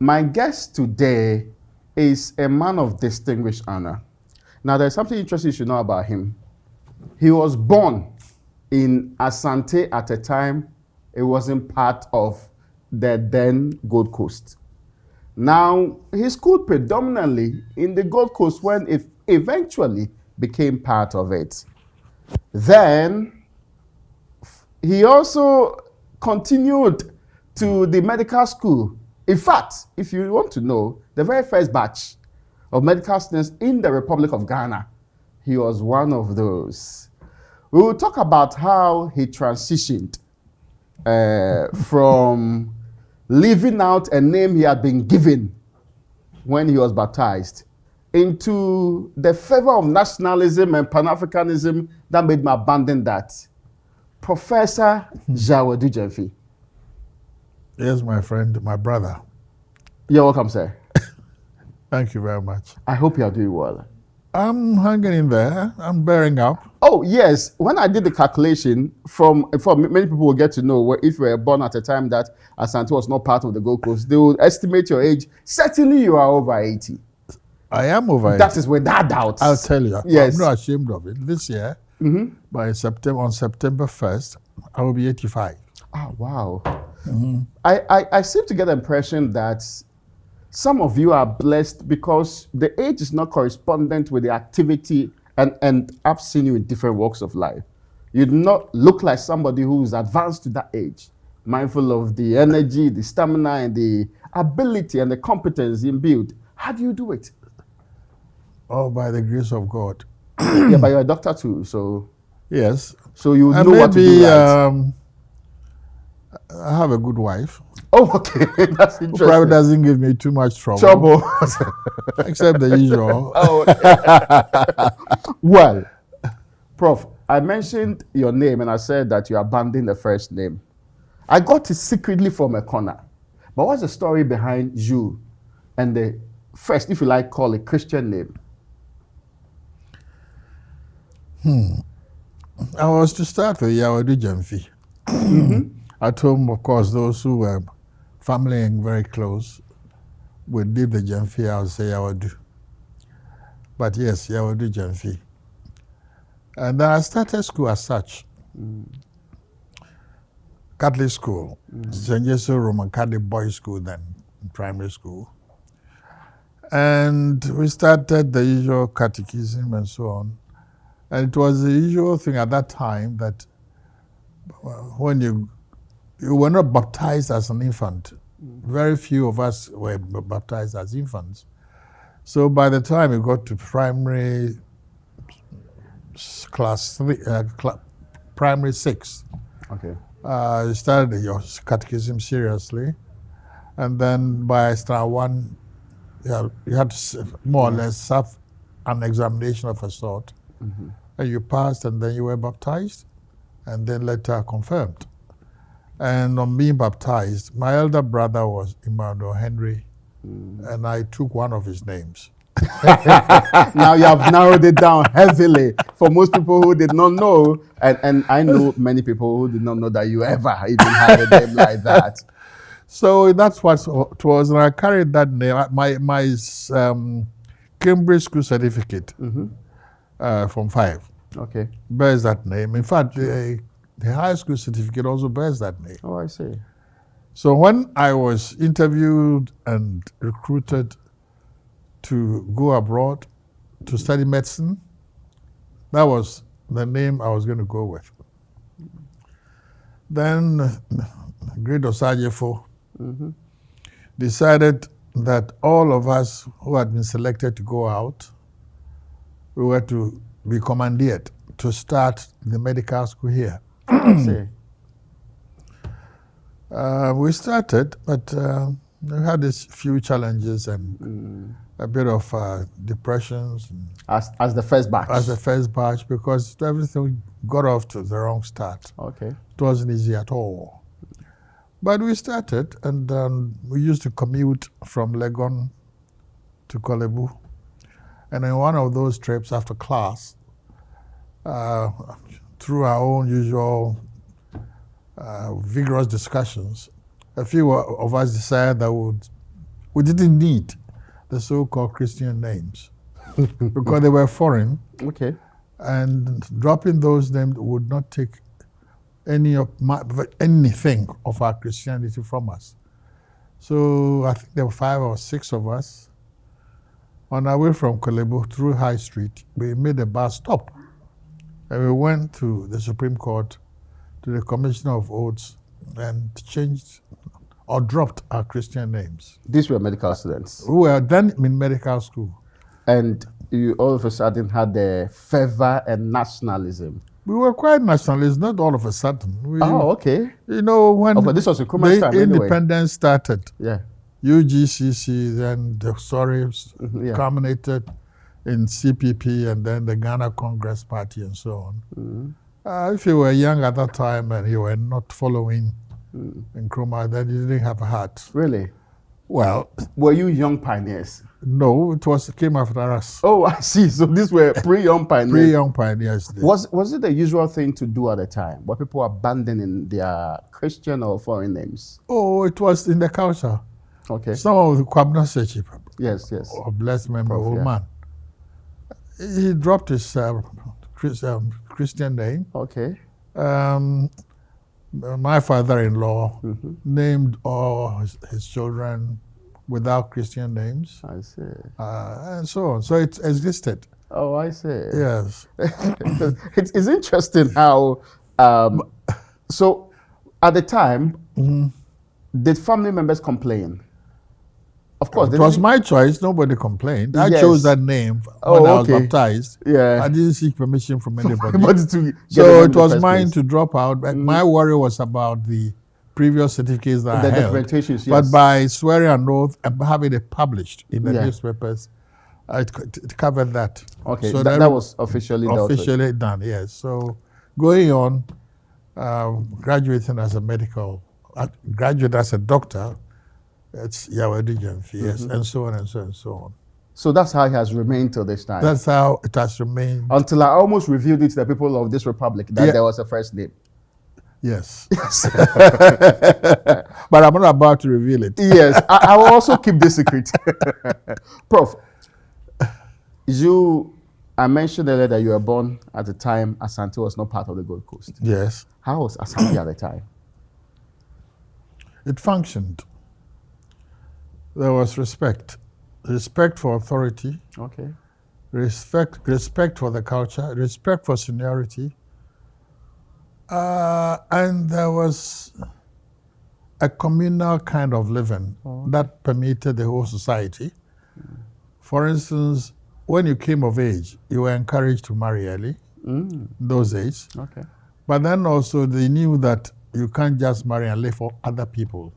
My guest today is a man of distinguished honor. Now, there's something interesting you should know about him. He was born in Asante at a time it wasn't part of the then Gold Coast. Now, he schooled predominantly in the Gold Coast when it eventually became part of it. Then, he also continued to the medical school. In fact, if you want to know, the very first batch of medical students in the Republic of Ghana, he was one of those. We will talk about how he transitioned from living out a name he had been given when he was baptized into the fervour of nationalism and Pan-Africanism that made him abandon that. Professor Yaw Adu-Gyamfi. Yes, my friend, my brother. You're welcome, sir. Thank you very much. I hope you are doing well. I'm hanging in there. I'm bearing up. Oh, yes. When I did the calculation, from many people will get to know if you were born at a time that Asante was not part of the Gold Coast, they will estimate your age. Certainly, you are over 80. I am over 80. That is without doubt. I'll tell you. Yes. I'm not ashamed of it. This year, on September 1st, I will be 85. Oh, wow. I seem to get the impression that some of you are blessed because the age is not correspondent with the activity, and I've seen you in different walks of life. You do not look like somebody who is advanced to that age, mindful of the energy, the stamina, and the ability and the competence imbued. How do you do it? Oh, by the grace of God. Yeah, but you're a doctor too, so... Yes. So you know what to do right. I have a good wife. Oh, okay. That's interesting. Who probably doesn't give me too much trouble. Except the usual. Oh, okay. Well, Prof, I mentioned your name and I said that you abandoned the first name. I got it secretly from a corner. But what's the story behind you and the first, if you like, call it Christian name? I was to start with Yaw Adu-Gyamfi. At home, of course, those who were family and very close would leave the Gyamfi, I would say Yaw Adu. But yes, Yaw Adu-Gyamfi. And then I started school as such. Catholic school, St. Joseph Roman Catholic Boys School then, primary school. And we started the usual catechism and so on. And it was the usual thing at that time that when you were not baptized as an infant. Very few of us were baptized as infants. So by the time you got to primary class 3, primary 6, okay, you started your catechism seriously. And then by standard 1, you had to more or less have an examination of a sort. And you passed, and then you were baptized, and then later confirmed. And on being baptized, my elder brother was Emmanuel Henry, and I took one of his names. Now you have narrowed it down heavily for most people who did not know, and I know many people who did not know that you ever even had a name like that. So that's what it was, and I carried that name. My Cambridge school certificate from 5 bears that name. In fact, the high school certificate also bears that name. Oh, I see. So when I was interviewed and recruited to go abroad to study medicine, that was the name I was going to go with. Then Great Osajefo decided that all of us who had been selected to go out, we were to be commandeered to start the medical school here. We started, but we had these few challenges and a bit of depressions. As the first batch? As the first batch, because everything got off to the wrong start. Okay. It wasn't easy at all. But we started, and we used to commute from Legon to Kolebu. And in one of those trips after class, through our own usual vigorous discussions, a few of us decided that we would we didn't need the so-called Christian names because they were foreign. Okay. And dropping those names would not take anything of our Christianity from us. So I think there were 5 or 6 of us. On our way from Kolebu through High Street, we made a bus stop. And we went to the Supreme Court, to the Commissioner of Oaths, and changed or dropped our Christian names. These were medical students. We were then in medical school. And you all of a sudden had the fervour and nationalism. We were quite nationalists, not all of a sudden. Okay. You know, when but this was Nkrumah's time independence started, yeah. UGCC, then the story culminated in CPP and then the Ghana Congress Party and so on. If you were young at that time and you were not following Nkrumah, then you didn't have a heart. Really? Well, were you young pioneers? No, it came after us. Oh, I see. So these were pre-young pioneers. Pre-young pioneers. Was it the usual thing to do at the time? Were people abandoning their Christian or foreign names? Oh, it was in the culture. Okay. Some of the Kwame Nkrumah. Yes, yes. Or blessed memory, Prof, old man. He dropped his Christian name. Okay. My father-in-law named all his children without Christian names. I see. And so on. So it existed. Oh, I see. Yes. It's interesting how, so at the time, did family members complain? Of course. It was my choice. Nobody complained. I Yes. chose that name when I was baptized. Yeah. I didn't seek permission from anybody. So it was mine to drop out. My worry was about the previous certificates that I held. Documentations, yes. But by swearing an oath and having it published in the newspapers, it covered that. Okay, so that was officially done, yes. So going on, graduating as a graduate as a doctor, it's Yaw Adu-Gyamfi, yes, and so on and so on and so on. So that's how it has remained till this time? That's how it has remained. Until I almost revealed it to the people of this republic that there was a first name. Yes. But I'm not about to reveal it. Yes, I will also keep this secret. Prof, I mentioned earlier that you were born at the time Asante was not part of the Gold Coast. Yes. How was Asante at the time? It functioned. There was respect for authority. Okay. Respect for the culture, respect for seniority. And there was a communal kind of living that permeated the whole society. For instance, when you came of age, you were encouraged to marry early in those days. Okay. But then also they knew that you can't just marry and live for other people.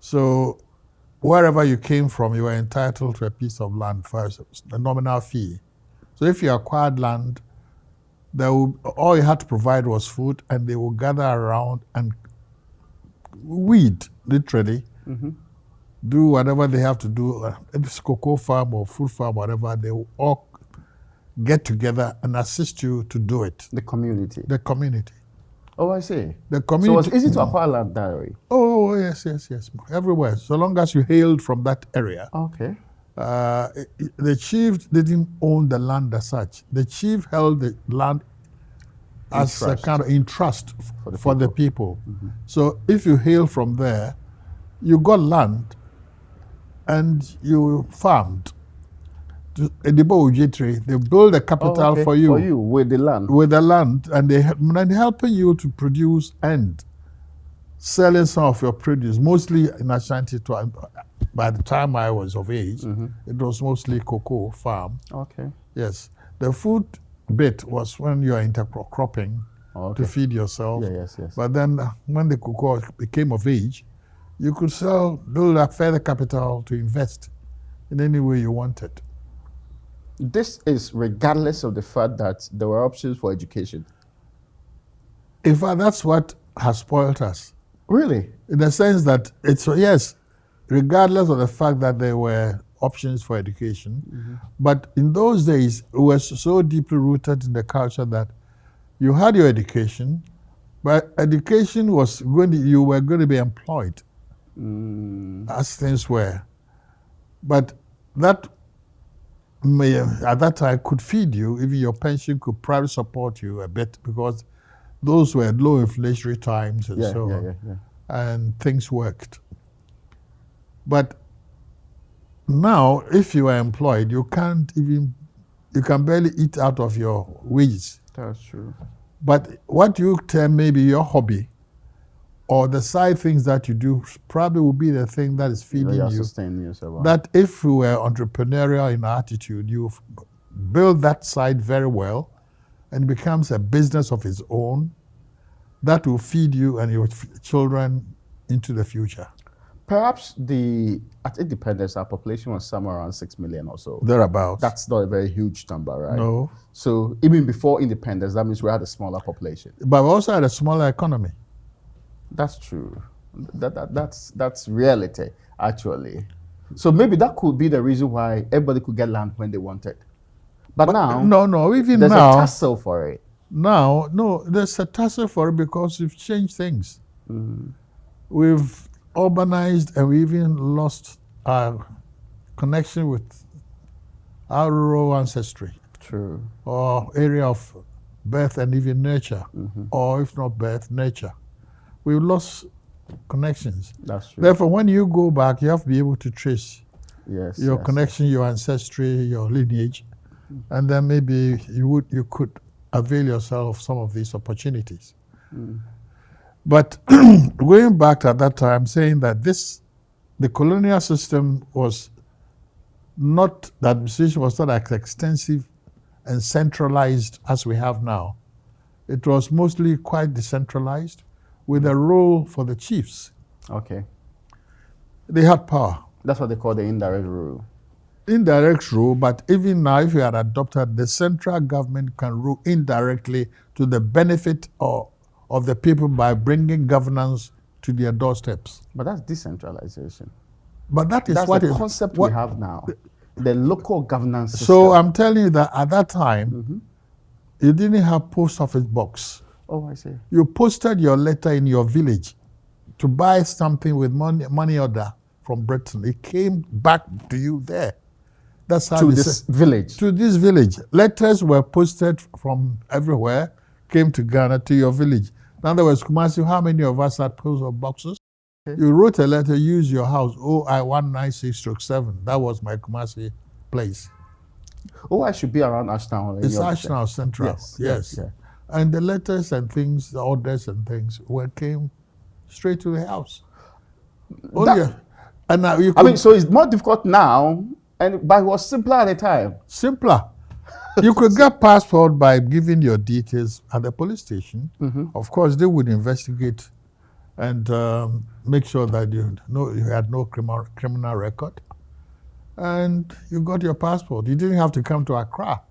So wherever you came from, you were entitled to a piece of land for a nominal fee. So if you acquired land, all you had to provide was food, and they would gather around and weed, literally, do whatever they have to do. If it's cocoa farm or fruit farm, whatever, they will all get together and assist you to do it. The community? The community. Oh, I see. The community. So it was easy to acquire land that way? Oh, yes. Everywhere. So long as you hailed from that area. Okay. The chief didn't own the land as such. The chief held the land as a kind of in trust for the people. So if you hail from there, you got land and you farmed. They build a capital for you. For you, with the land. With the land, and they're helping you to produce and selling some of your produce, mostly in Asante. By the time I was of age, it was mostly cocoa farm. Okay. Yes. The food bit was when you are intercropping to feed yourself. Yes. But then when the cocoa became of age, you could build a further capital to invest in any way you wanted. This is regardless of the fact that there were options for education. In fact, that's what has spoiled us. Really? In the sense that regardless of the fact that there were options for education, but in those days, it was so deeply rooted in the culture that you had your education, but education was you were going to be employed as things were. But that may, at that time, could feed you. Even your pension could probably support you a bit, because those were low inflationary times and so on. And things worked. But now, if you are employed, you can barely eat out of your wages. That's true. But what you tell maybe your hobby or the side things that you do probably will be the thing that is feeding you. Sustaining yourself. That if you were entrepreneurial in attitude, you build that side very well and it becomes a business of its own that will feed you and your children into the future. Perhaps at independence, our population was somewhere around 6 million or so. Thereabouts. That's not a very huge number, right? No. So even before independence, that means we had a smaller population. But we also had a smaller economy. That's true. That's reality, actually. So maybe that could be the reason why everybody could get land when they wanted. But now, even there's now, a tussle for it. Now, no, there's a tussle for it because we've changed things. We've urbanized and we even lost our connection with our rural ancestry. True. Or area of birth and even nurture, or if not birth, nurture. We've lost connections. That's true. Therefore, when you go back, you have to be able to trace your connection, your ancestry, your lineage, and then maybe you could avail yourself of some of these opportunities. But going back to at that time, saying that the colonial system was not, the administration was not as extensive and centralized as we have now. It was mostly quite decentralized with a role for the chiefs. Okay. They had power. That's what they call the indirect rule. Indirect rule, but even now, if you had adopted, the central government can rule indirectly to the benefit of the people by bringing governance to their doorsteps. But that's decentralization. But that's the concept we have now. The local governance system. So I'm telling you that at that time, you didn't have post office box. Oh, I see. You posted your letter in your village to buy something with money order from Britain. It came back to you there. That's how to this village. To this village. Letters were posted from everywhere, came to Ghana, to your village. In other words, Kumasi, how many of us had post office boxes? Okay. You wrote a letter, use your house, OI 196-7. That was my Kumasi place. Oh, I should be around Ashtown. It's Ashtown Central. Yes. Yeah. And the letters and things, the orders and things, came straight to the house. And now so it's more difficult now, but it was simpler at the time. Simpler. You could get passport by giving your details at the police station. Of course, they would investigate and make sure that you had no criminal record. And you got your passport. You didn't have to come to Accra.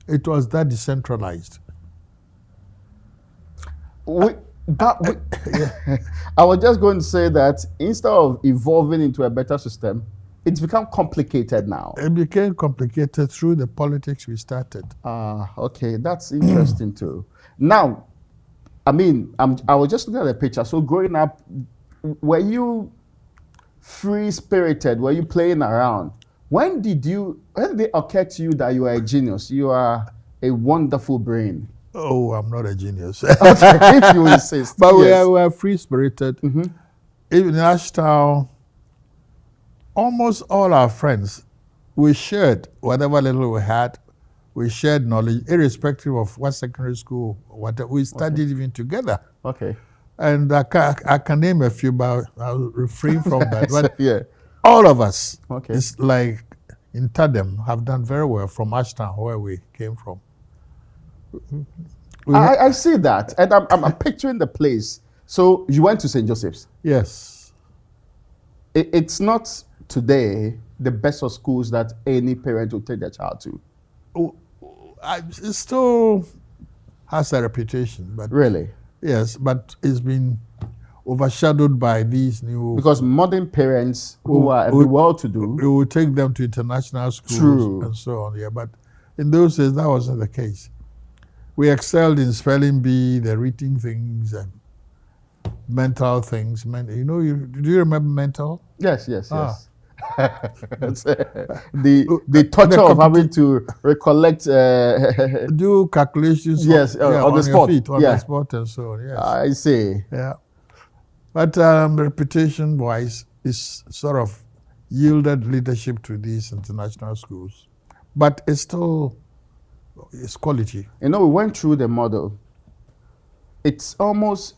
It was that decentralized. I was just going to say that instead of evolving into a better system, it's become complicated now. It became complicated through the politics we started. Okay, that's interesting too. Now, I was just looking at the picture. So growing up, were you free-spirited? Were you playing around? When did it occur to you that you are a genius? You are a wonderful brain. Oh, I'm not a genius. Okay, if you insist. But we are free-spirited. Even in Ashtown, almost all our friends, we shared whatever little we had. We shared knowledge, irrespective of what secondary school, whatever. We studied even together. Okay. And I can name a few, but I'll refrain from that. But all of us, it's like in Tadem, have done very well from Ashtown, where we came from. I see that, and I'm picturing the place. So you went to St. Joseph's? Yes. It's not today the best of schools that any parent will take their child to. It still has a reputation, but really, yes, but it's been overshadowed by these new. Because modern parents who are well-to-do, we will take them to international schools and so on. Yeah, but in those days that wasn't the case. We excelled in spelling bee, the reading things, and mental things. Do you remember mental? Yes. the torture of having to recollect. Do calculations. Yes, on the your spot. feet, on Yeah. the spot, and so on. Yes. I see. Yeah. But reputation-wise, it's sort of yielded leadership to these international schools. But it's still, it's quality. You know, we went through the model. It's almost,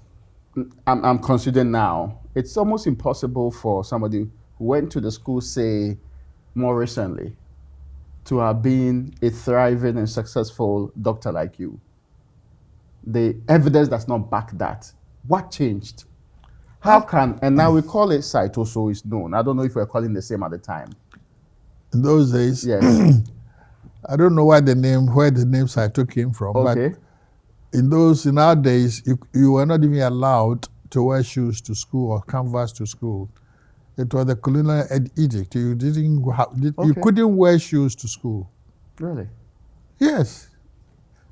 I'm considering now, it's almost impossible for somebody who went to the school, say, more recently, to have been a thriving and successful doctor like you. The evidence does not back that. What changed? How can, and now we call it Saito, so it's known. I don't know if we're calling the same at the time. In those days, Yes. I don't know where the name Saito came from, Okay. but in our days, you were not even allowed to wear shoes to school or canvas to school. It was the colonial edict. You you couldn't wear shoes to school. Really? Yes.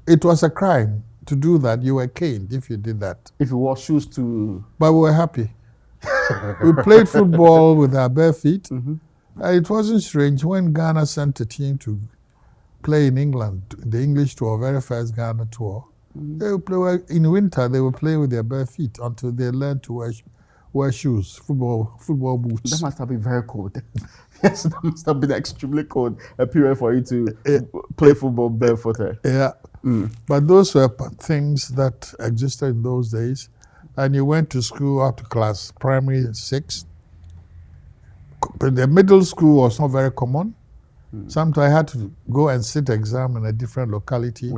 It was a crime to do that. You were caned if you did that. If you wore shoes to... But we were happy. We played football with our bare feet. It wasn't strange when Ghana sent a team to play in England, the English tour, very first Ghana tour. They would play in winter. They would play with their bare feet until they learned to wear shoes, football boots. That must have been very cold. Yes, that must have been extremely cold. A period for you to play football barefooted. Yeah. But those were things that existed in those days. And you went to school up to class primary 6. But the middle school was not very common. Sometimes I had to go and sit exam in a different locality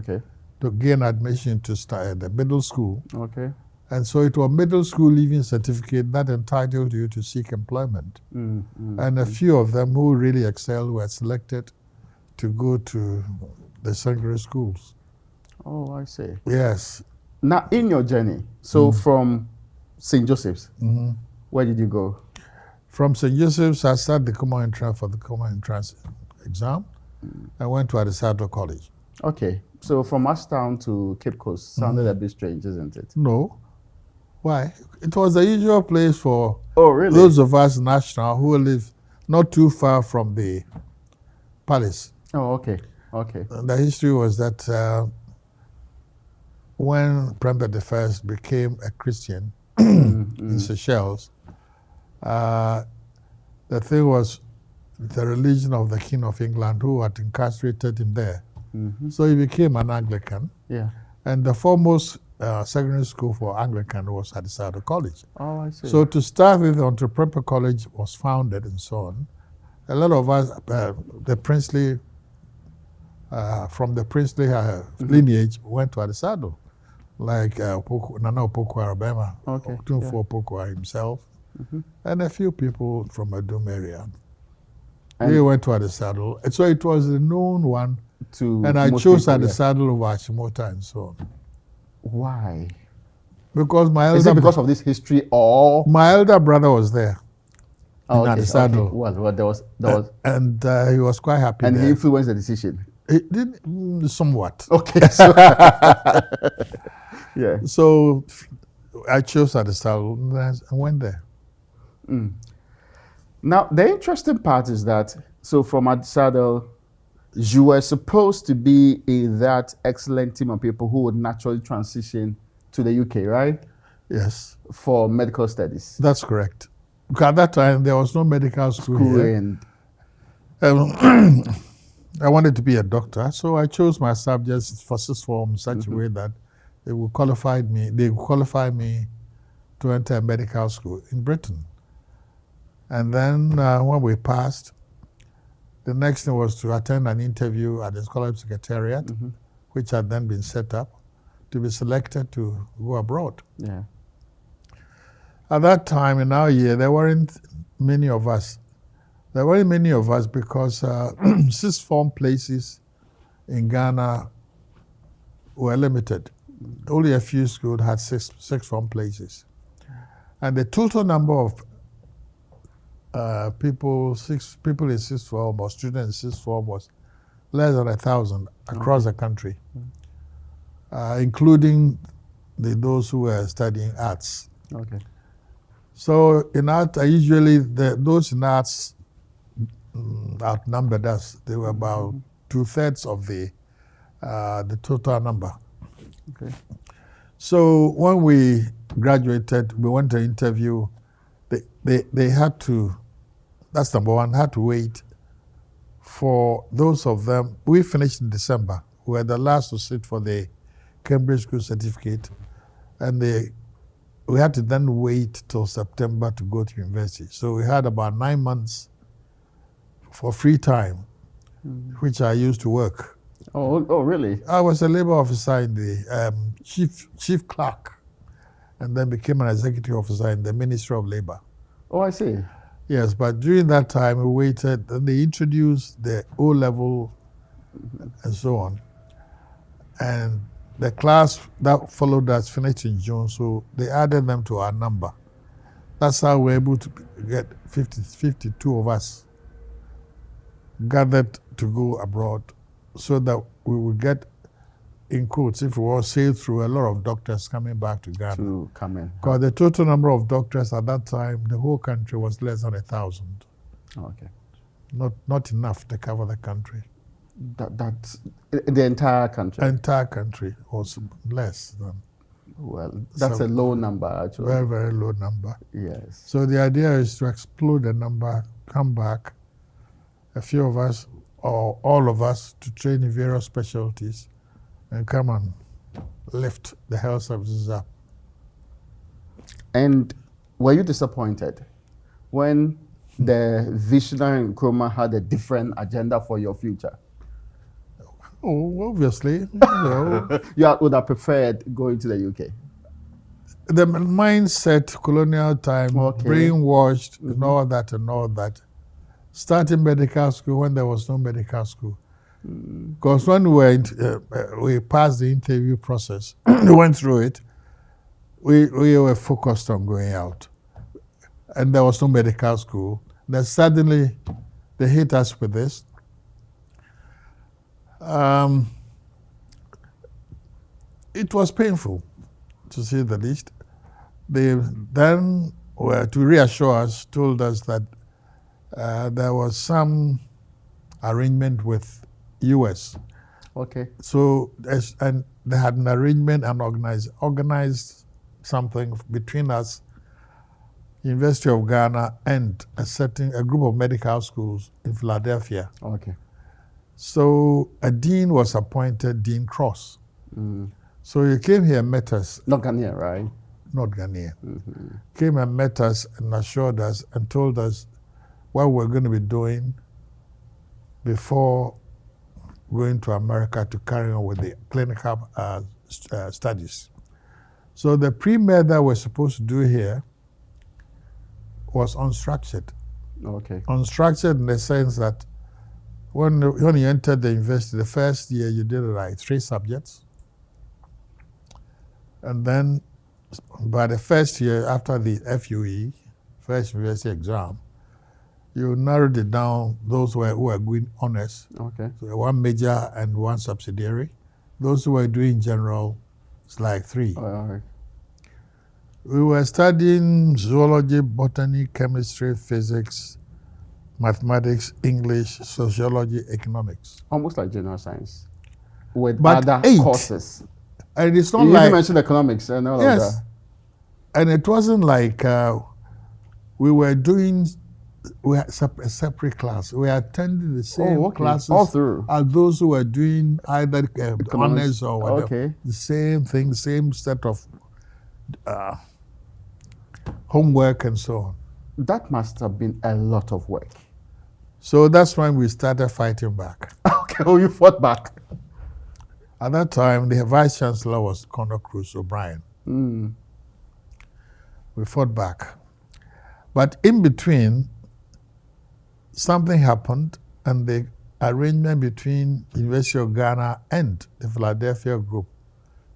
to gain admission to start at the middle school. Okay. And so it was middle school leaving certificate that entitled you to seek employment. And a few of them who really excelled were selected to go to the secondary schools. Oh, I see. Yes. Now, in your journey, so from St. Joseph's, where did you go? From St. Joseph's, I started the common entrance for the common entrance exam. I went to Adisadel College. Okay. So from Ashtown to Cape Coast sounded a bit strange, isn't it? No. Why? It was the usual place for those of us in Ashtown who live not too far from the palace. Oh, okay. Okay. And the history was that when Prempeh I became a Christian in Seychelles, the thing was the religion of the King of England who had incarcerated him there. So he became an Anglican. Yeah. And the foremost secondary school for Anglican was Adisadel College. Oh, I see. So to start with, until Prempeh College was founded and so on, a lot of us, the princely, from the princely lineage, went to Adisadel, like Nana Opoku Arabema, Tunfo Opoku himself, and a few people from Adum area. We went to Adisadel. And so it was a known one, and I chose Adisadel over Ashimota and so on. Why? Because my elder... Is it because of this history or... My elder brother was there. Oh, in Adisadel. Well, there was... And he was quite happy and there. he influenced the decision? He did somewhat. Okay. So yeah. So I chose Adisadel and I went there. Now, the interesting part is that, so from Adisadel, you were supposed to be in that excellent team of people who would naturally transition to the UK, right? Yes. For medical studies. That's correct. Because at that time, there was no medical school here. And I wanted to be a doctor, so I chose my subjects for sixth form in such a way that they would qualify me to enter a medical school in Britain. And then when we passed, the next thing was to attend an interview at the Scholarship Secretariat, which had then been set up to be selected to go abroad. Yeah. At that time, in our year, there weren't many of us. There weren't many of us because sixth form places in Ghana were limited. Only a few schools had six form places. And the total number of people in sixth form or students in sixth form was less than 1,000 across the country, including those who were studying arts. Okay. So in art, usually those in arts outnumbered us. They were about 2/3 of the total number. Okay. So when we graduated, we went to interview. They had to, that's number one, had to wait for those of them. We finished in December. We were the last to sit for the Cambridge School certificate. And we had to then wait till September to go to university. So we had about 9 months for free time, which I used to work. Oh, really? I was a labor officer in the chief clerk, and then became an executive officer in the Ministry of Labor. Oh, I see. Yes, but during that time we waited, and they introduced the O-level and so on. And the class that followed us finished in June, so they added them to our number. That's how we were able to get 52 of us gathered to go abroad, so that we would get, in quotes, if we were sail through, a lot of doctors coming back to Ghana. To come in. Because the total number of doctors at that time, the whole country was less than 1,000. Oh, okay. Not enough to cover the country. That's the entire country. Entire country was less than. Well, that's a low number, actually. Very, very low number. Yes. So the idea is to explode the number, come back, a few of us or all of us, to train in various specialties and come and lift the health services up. And were you disappointed when the visionary Nkrumah had a different agenda for your future? Oh, obviously. You know, You would have preferred going to the UK? the mindset, colonial time, Okay. brainwashed, and all that. Starting medical school when there was no medical school. Because when we passed the interview process, we went through it, we were focused on going out. And there was no medical school. Then suddenly they hit us with this. It was painful, to say the least. They then were, to reassure us, told us that there was some arrangement with US. Okay. So, and they had an arrangement and organized something between us, University of Ghana, and a group of medical schools in Philadelphia. Okay. So a dean was appointed, Dean Cross. So he came here and met us. Not Ghanaian, right? Not Ghanaian. Came and met us and assured us and told us what we're going to be doing before going to America to carry on with the clinical studies. So the pre-med that we're supposed to do here was unstructured. Okay. Unstructured in the sense that when you entered the university, the first year you did like 3 subjects. And then by the first year, after the FUE, first university exam, you narrowed it down, those who were doing honors. Okay. So 1 major and 1 subsidiary. Those who were doing general, it's like 3. All right. We were studying zoology, botany, chemistry, physics, mathematics, English, sociology, economics. Almost like general science, with But other 8. courses. And it's not You like... even mentioned economics and all of Yes. that. And it wasn't like we were doing a separate class. We attended the same classes all through. as those who were doing either honors or whatever. Okay. The same thing, same set of homework and so on. That must have been a lot of work. So that's when we started fighting back. Okay, oh, you fought back. At that time, the Vice Chancellor was Conor Cruz O'Brien. We fought back. But in between, something happened, and the arrangement between University of Ghana and the Philadelphia group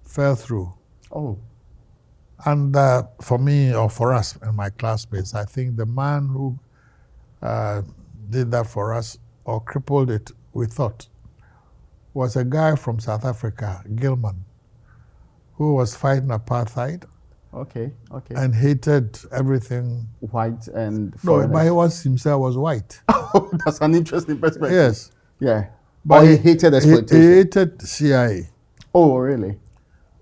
fell through. Oh. And for me, or for us and my classmates, I think the man who did that for us, or crippled it, we thought, was a guy from South Africa, Gilman, who was fighting apartheid Okay, okay. and hated everything. White and No, foreigners. but he was himself was white. Oh, that's an interesting perspective. Yes. Yeah. But Or he hated exploitation. He hated CIA Oh, really?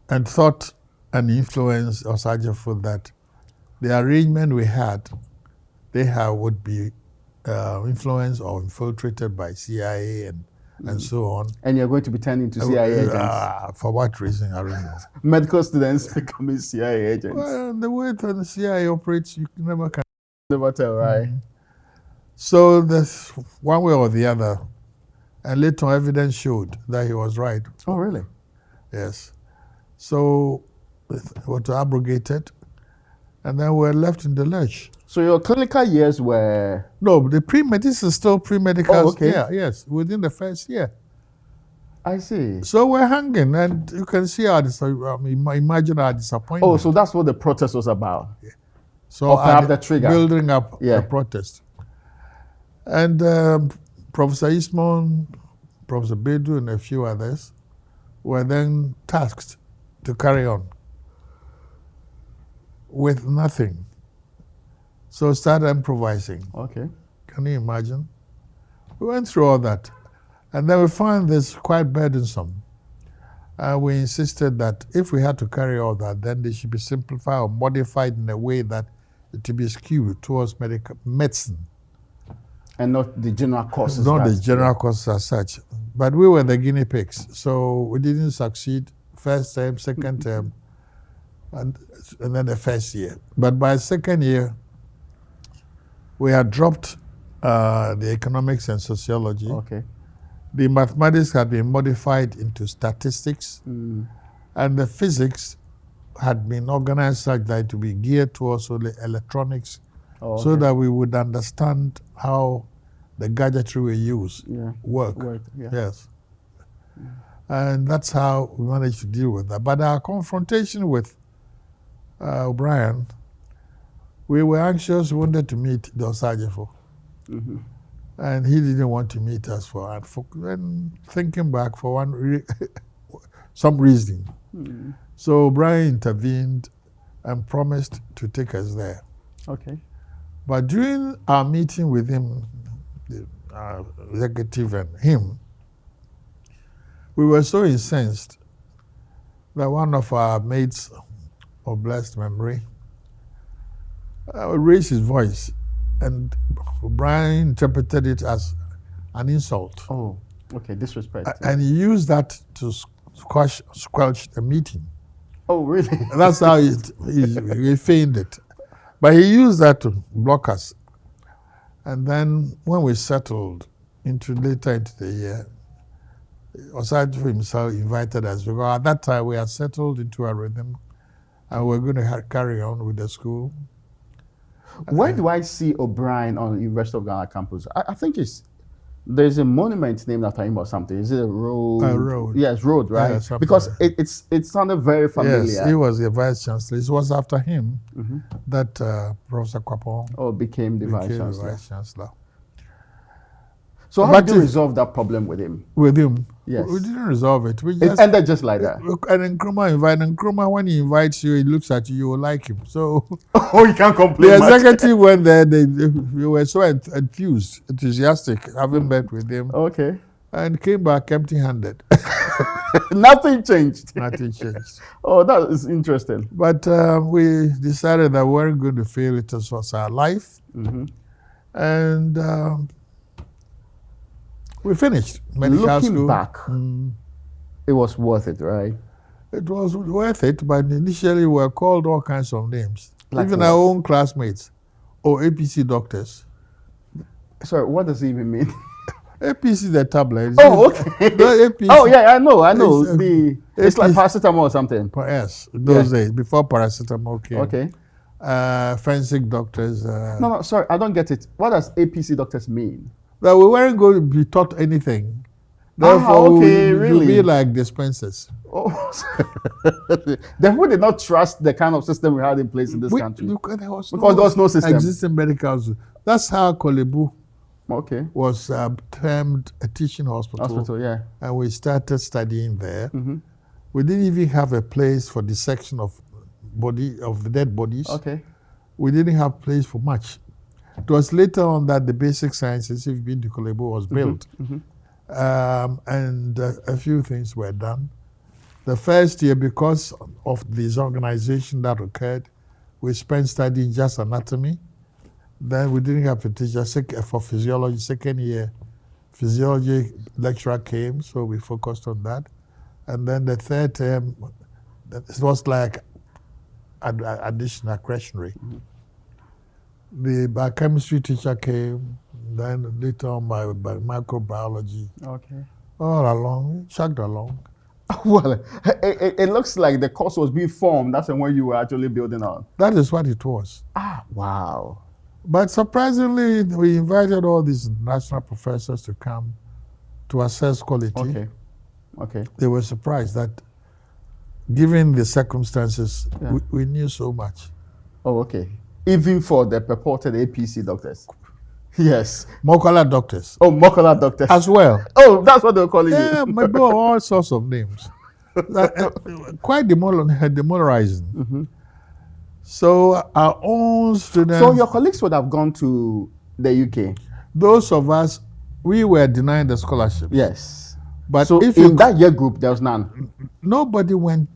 and thought an influence of Adu-Gyamfi that the arrangement we had, would be influenced or infiltrated by CIA and so on. And you're going to be turned into CIA agents. For what reason? I don't know. Medical students becoming CIA agents. Well, the way the CIA operates, you never can. Never tell, right? Mm-hmm. So there's one way or the other, and later evidence showed that he was right. Oh, really? Yes. So it was abrogated, and then we were left in the lurch. So your clinical years were... No, the this is still pre-medical. Oh, okay. Yeah, yes, within the first year. I see. So we're hanging, and you can see imagine our disappointment. Oh, so that's what the protest was about. So or perhaps the trigger. Building up the protest. And Professor Ismon, Professor Bedu, and a few others were then tasked to carry on with nothing. So started improvising. Okay. Can you imagine? We went through all that. And then we found this quite burdensome. We insisted that if we had to carry all that, then they should be simplified or modified in a way that it would be skewed towards medicine. And not the general courses. Not the general courses as such. But we were the guinea pigs. So we didn't succeed first term, second term, and then the first year. But by second year, we had dropped the economics and sociology. Okay. The mathematics had been modified into statistics, and the physics had been organized such that it would be geared towards only electronics, so that we would understand how the gadgetry we use work. Yes. And that's how we managed to deal with that. But our confrontation with O'Brien, we were anxious, we wanted to meet the Adu-Gyamfi. And he didn't want to meet us and thinking back for some reason. So O'Brien intervened and promised to take us there. Okay. But during our meeting with him, the executive and him, we were so incensed that one of our mates of blessed memory raised his voice, and O'Brien interpreted it as an insult. Oh, okay, disrespect. And he used that to squelch the meeting. Oh, really? That's how he feigned it. But he used that to block us. And then when we settled later into the year, Adu-Gyamfi himself invited us, because at that time we had settled into a rhythm and we're going to carry on with the school. Where do I see O'Brien on the University of Ghana campus? I think there's a monument named after him or something. Is it a road? A road. Yes, road, right? Yeah, because it sounded very familiar. Yes, he was the vice chancellor. It was after him that Professor Kwame became the vice chancellor. So how did you resolve that problem with him? With him? Yes. We didn't resolve it. It ended just like that. And Nkrumah, when he invites you, he looks at you, you will like him. So you can't complain. The executive went there, they were so enthusiastic, having met with him. Okay. And came back empty-handed. Nothing changed. Nothing changed. Oh, that is interesting. But we decided that we weren't going to fail. It was our life. And we finished medical school. Looking back, it was worth it, right? It was worth it, but initially we were called all kinds of names. Like even what? our own classmates or APC doctors. Sorry, what does it even mean? APC, the tablet. Oh, okay. The APC, oh, yeah, I know. It's like APC, paracetamol or something. Yes, those days, before paracetamol came. Okay. Forensic doctors. No, sorry, I don't get it. What does APC doctors mean? That we weren't going to be taught anything. Therefore, really? be like dispensers. Oh, therefore, did not trust the kind of system we had in place in this country. Because there was no system. Existing medical. That's how Kolebu was termed a teaching hospital. Yeah. And we started studying there. We didn't even have a place for dissection of the dead bodies. Okay. We didn't have place for much. It was later on that the basic sciences, if you've been to Kolebo, was built. And a few things were done. The first year, because of this organization that occurred, we spent studying just anatomy. Then we didn't have a teacher for physiology. Second year, physiology lecturer came, so we focused on that. And then the third term, it was like additional accretionary. The biochemistry teacher came, then later on by microbiology. Okay. All along, chugged along. Well, it looks like the course was being formed. That's when you were actually building on. That is what it was. Ah, wow. But surprisingly, we invited all these national professors to come to assess quality. Okay. Okay. They were surprised that, given the circumstances, we knew so much. Oh, okay. Even for the purported APC doctors. Yes. Mokola doctors. Oh, Mokola doctors. As well. Oh, that's what they're calling you. Yeah, maybe all sorts of names. Quite demoralizing. So our own students. So your colleagues would have gone to the UK? Those of us, we were denied the scholarships. Yes. But so if in that year group, there was none? Nobody went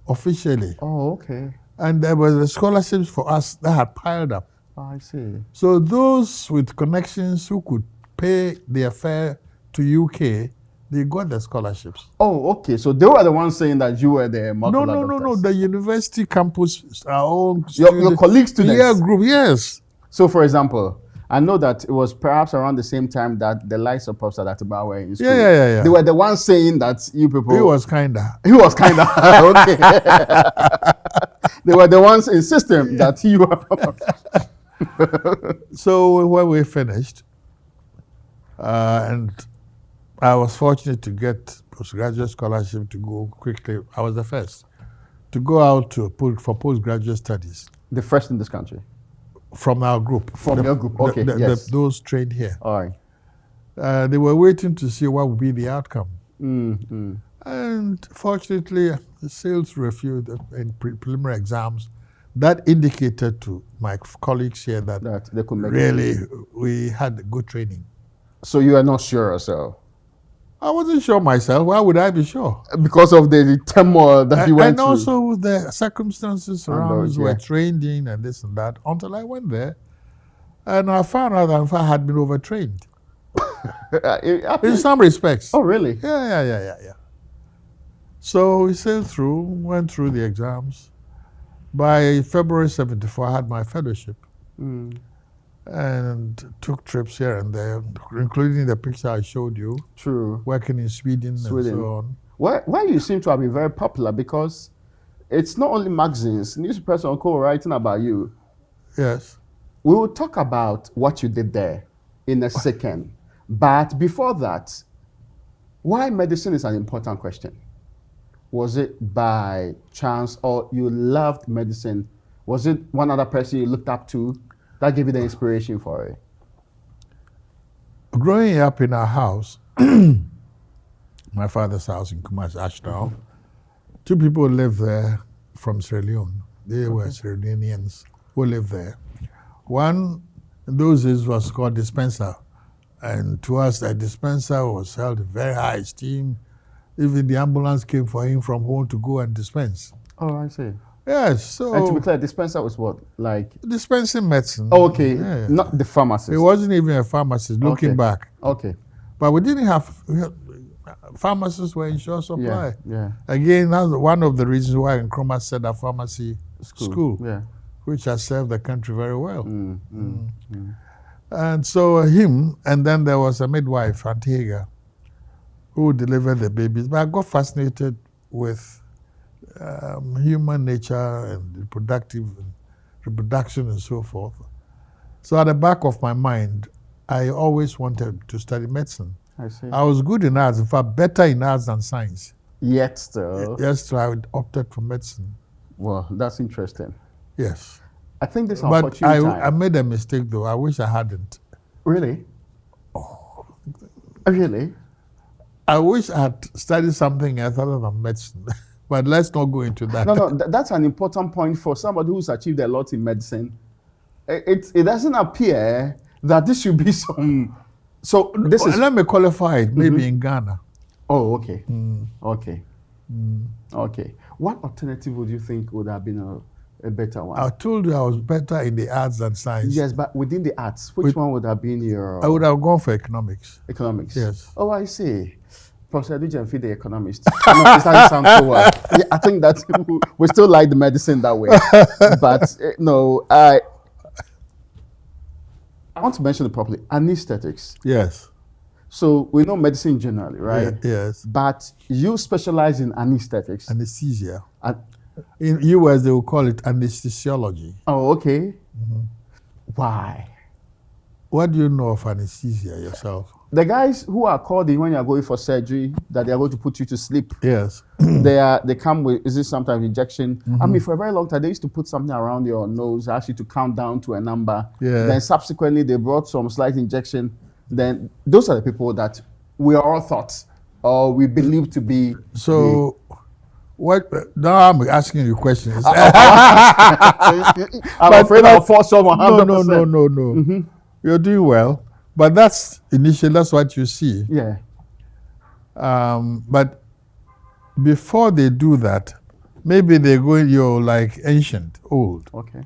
officially. Oh, okay. And there was the scholarships for us that had piled up. Oh, I see. So those with connections who could pay their fare to UK, they got the scholarships. Oh, okay. So they were the ones saying that you were the Mokola doctors. No. The university campus, our own your colleague students? Yeah, group, yes. So, for example, I know that it was perhaps around the same time that the likes of Professor Atiba were in school. Yeah. They were the ones saying that you people... He was kinda. Okay. They were the ones insisting that you were... So when we finished, and I was fortunate to get postgraduate scholarship to go quickly. I was the first to go out for postgraduate studies. The first in this country? From our group. From your group, okay, yes. Those trained here. All right. They were waiting to see what would be the outcome. And fortunately, the sales reviewed in preliminary exams. That indicated to my colleagues here that they could make really we had good training. So you are not sure yourself? I wasn't sure myself. Why would I be sure? Because of the turmoil that you went through. And also the circumstances around us were trained in and this and that until I went there. And I found out that I had been overtrained. In some respects. Oh, really? Yeah. So we sailed through, went through the exams. By February 74, I had my fellowship. And took trips here and there, including the picture I showed you. True. Working in Sweden and so on. Why you seem to have been very popular, because it's not only magazines, newspapers and co writing about you. Yes. We will talk about what you did there in a second. But before that, why medicine is an important question. Was it by chance, or you loved medicine? Was it one other person you looked up to that gave you the inspiration for it? Growing up in our house, my father's house in Kumasi, Ashtown, two people lived there from Sierra Leone. They were Sierra Leoneans who lived there. One, in those days, was called dispenser. And to us, that dispenser was held in very high esteem. Even the ambulance came for him from home to go and dispense. Oh, I see. Yes, so... And to be clear, dispenser was what? Like... Dispensing medicine. Oh, okay. Yeah. Not the pharmacist. It wasn't even a pharmacist, looking back. Okay. But we didn't have... Pharmacists were in short supply. Yeah. Again, that's one of the reasons why Nkrumah set a pharmacy school. Yeah. Which has served the country very well. And so him, and then there was a midwife, Antega, who delivered the babies. But I got fascinated with human nature and reproduction and so forth. So at the back of my mind, I always wanted to study medicine. I see. I was good in arts, in fact, better in arts than science. Yet still. Yes, so I opted for medicine. Well, that's interesting. Yes. I think this But I made a mistake, though. I wish I hadn't. Really? Oh. Really? I wish I had studied something else other than medicine But let's not go into that. No, that's an important point for somebody who's achieved a lot in medicine. It doesn't appear that this should be some. So this is. Let me qualify it. Maybe in Ghana. Oh, okay. Okay. Okay. What alternative would you think would have been a better one? I told you I was better in the arts than science. Yes, but within the arts, which one would have been your... I would have gone for economics. Economics? Yes. Oh, I see. Professor Yaw-Adu-Gyamfi, the economist. No, it doesn't sound so well. Yeah, I think that we still like the medicine that way. But no, I want to mention it properly. Anesthetics. Yes. So we know medicine generally, right? Yeah, yes. But you specialize in anesthetics. Anesthesia. In US, they will call it anesthesiology. Oh, okay. Why? What do you know of anesthesia yourself? The guys who are called in when you are going for surgery, that they are going to put you to sleep. Yes. They come with, is this some type of injection? I mean, for a very long time, they used to put something around your nose, ask you to count down to a number. Yeah. Then subsequently, they brought some slight injection. Then those are the people that we all thought or we believe to be. So, what? Now I'm asking you questions. I'm afraid I'll force someone. No. You're doing well. But that's what you see. Yeah. But before they do that, maybe you're like ancient, old. Okay.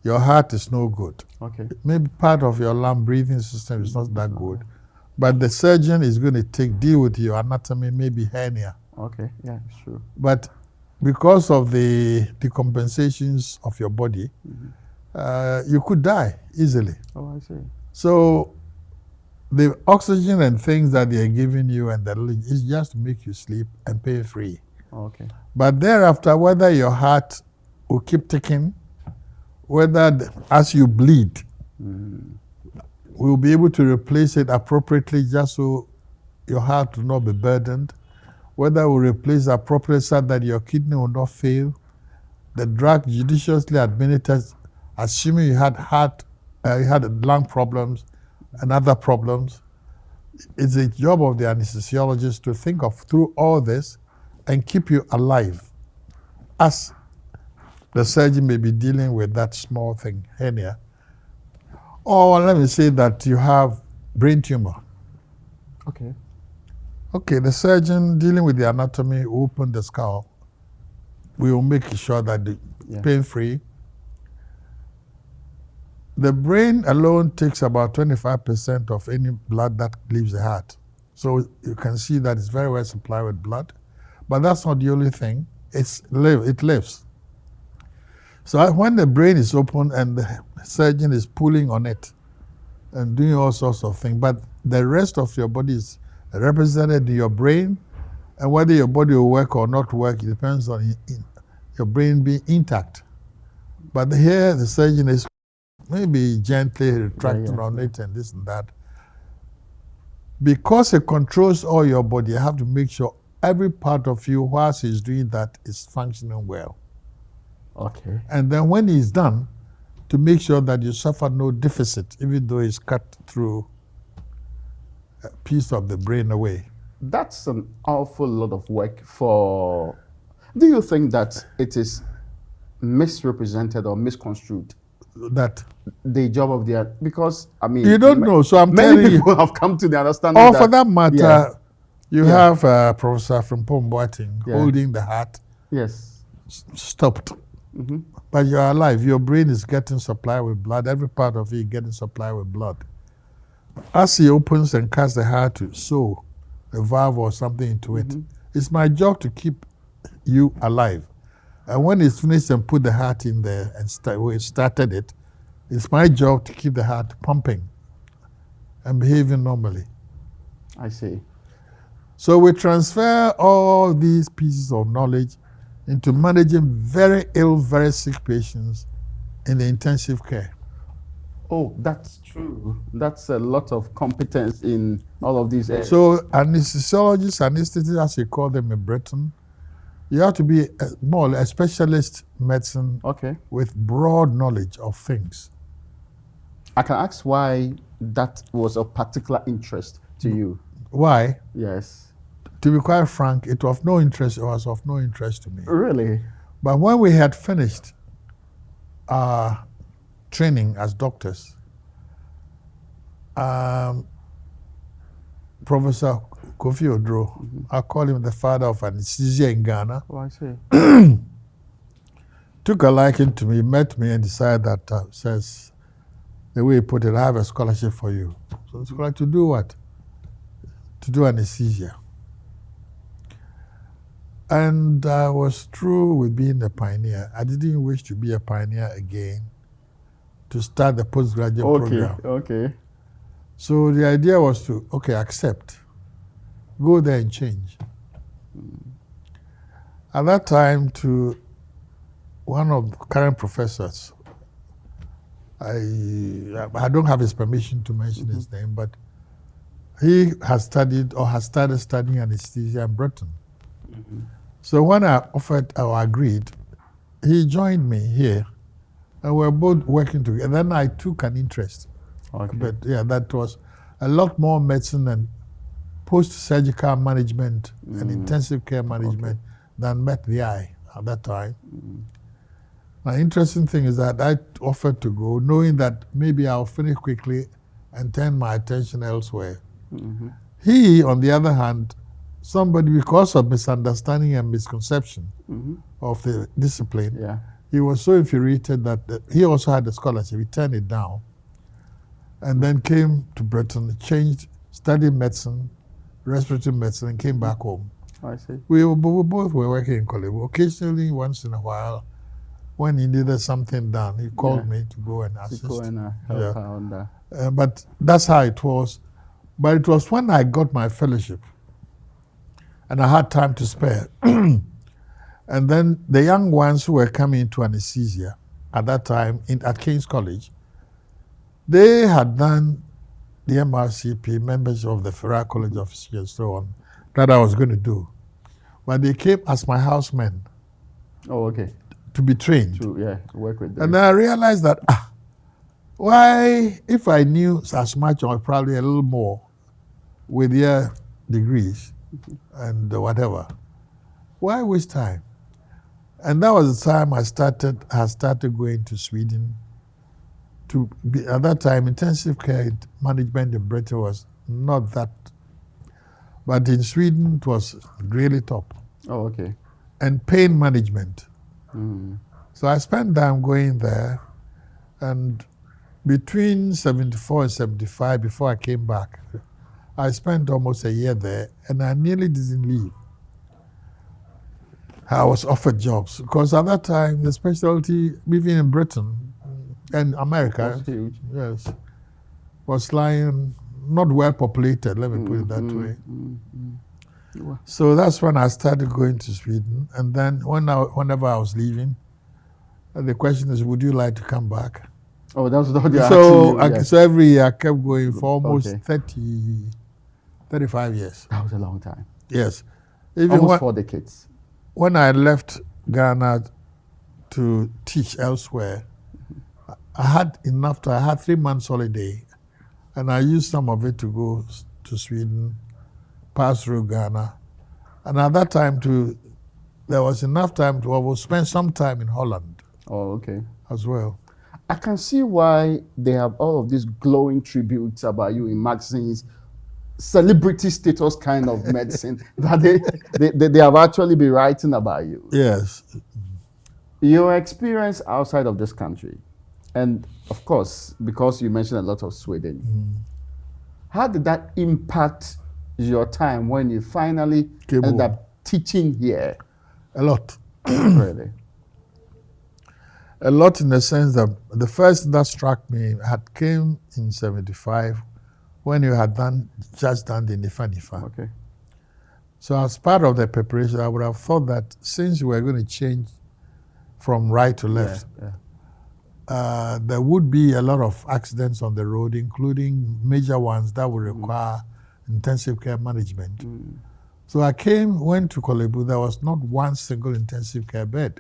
Your heart is no good. Okay. Maybe part of your lung breathing system is not that good. But the surgeon is going to deal with your anatomy, maybe hernia. Okay, yeah, sure. But because of the decompensations of your body, you could die easily. Oh, I see. So the oxygen and things that they are giving you and is just to make you sleep and pain free. Okay. But thereafter, whether your heart will keep ticking, whether as you bleed, we'll be able to replace it appropriately just so your heart will not be burdened, whether we'll replace it appropriately so that your kidney will not fail, the drug judiciously administered, assuming you had lung problems and other problems. It's a job of the anesthesiologist to think of through all this and keep you alive, as the surgeon may be dealing with that small thing, hernia. Or let me say that you have brain tumor. Okay. Okay, the surgeon dealing with the anatomy will open the skull. We will make sure that the pain-free. The brain alone takes about 25% of any blood that leaves the heart. So you can see that it's very well supplied with blood. But that's not the only thing. It lives. So when the brain is open and the surgeon is pulling on it and doing all sorts of things, but the rest of your body is represented in your brain, and whether your body will work or not work, it depends on your brain being intact. But here the surgeon is maybe gently retracting on it and this and that. Because it controls all your body, you have to make sure every part of you, whilst he's doing that, is functioning well. Okay. And then when he's done, to make sure that you suffer no deficit, even though he's cut through a piece of the brain away. That's an awful lot of work for... Do you think that it is misrepresented or misconstrued? That the job of the... Because, I mean... You don't know, so I'm telling you... Many people have come to the understanding that... for that matter, you have Professor from Pomboating holding the heart. Yes. Stopped. But you're alive. Your brain is getting supplied with blood. Every part of you getting supplied with blood. As he opens and cuts the heart to sew a valve or something into it, it's my job to keep you alive. And when it's finished and put the heart in there and started it, it's my job to keep the heart pumping and behaving normally. I see. So we transfer all these pieces of knowledge into managing very ill, very sick patients in the intensive care. Oh, that's true. That's a lot of competence in all of these areas. So anesthesiologists, anesthetists, as you call them in Britain, you have to be more or less a specialist medicine with broad knowledge of things. I can ask why that was of particular interest to you. Why? Yes. to be quite frank, it was of no interest to me. Really? But when we had finished our training as doctors, Professor Kofi Odro, I call him the father of anesthesia in Ghana. Oh, I see. Took a liking to me, met me, and decided that, says, the way he put it, I have a scholarship for you. So scholarship to do what? To do anesthesia. And I was through with being a pioneer. I didn't wish to be a pioneer again, to start the postgraduate program. Okay. So the idea was to, accept, go there and change. At that time, to one of the current professors, I don't have his permission to mention his name, but he has studied or has started studying anesthesia in Britain. So when I offered or agreed, he joined me here, and we were both working together. And then I took an interest. Okay. But yeah, that was a lot more medicine and post-surgical management and intensive care management than met the eye at that time. The interesting thing is that I offered to go, knowing that maybe I'll finish quickly and turn my attention elsewhere. He, on the other hand, somebody, because of misunderstanding and misconception of the discipline, he was so infuriated that he also had a scholarship. He turned it down and then came to Britain, studied medicine, respiratory medicine, and came back home. I see. We both were working in Kolebu. Occasionally, once in a while, when he needed something done, he called me to go and assist. To go and help her on that. But that's how it was. But it was when I got my fellowship and I had time to spare. And then the young ones who were coming into anesthesia at that time at King's College, they had done the MRCP, members of the Fervour College of Physicians and so on, that I was going to do. But they came as my housemen. Oh, okay. To be trained. To work with them. And then I realized that, why, if I knew as much or probably a little more with their degrees and whatever, why waste time? And that was the time I started going to Sweden. At that time, intensive care management in Britain was not that, but in Sweden it was really top. Oh, okay. And pain management. So I spent time going there, and between 74 and 75, before I came back, I spent almost a year there, and I nearly didn't leave. I was offered jobs, because at that time, the specialty, even in Britain and America, was lying not well populated, let me put it that way. So that's when I started going to Sweden. And then whenever I was leaving, the question is, would you like to come back? Oh, that was the So every year I kept going for almost 35 years. That was a long time. Yes. Almost 4 decades. When I left Ghana to teach elsewhere, I had enough time. I had 3 months holiday, and I used some of it to go to Sweden, pass through Ghana. And at that time, there was enough time to spend some time in Holland. Oh, okay. As well. I can see why they have all of these glowing tributes about you in magazines, celebrity status kind of medicine, that they have actually been writing about you. Yes. Your experience outside of this country, and of course, because you mentioned a lot of Sweden, how did that impact your time when you finally ended up teaching here? A lot. Really? A lot, in the sense that the first that struck me came in 75, when you had just done the Nifa. Okay. So as part of the preparation, I would have thought that since we were going to change from right to left, there would be a lot of accidents on the road, including major ones that would require intensive care management. So I went to Kolebu, there was not one single intensive care bed.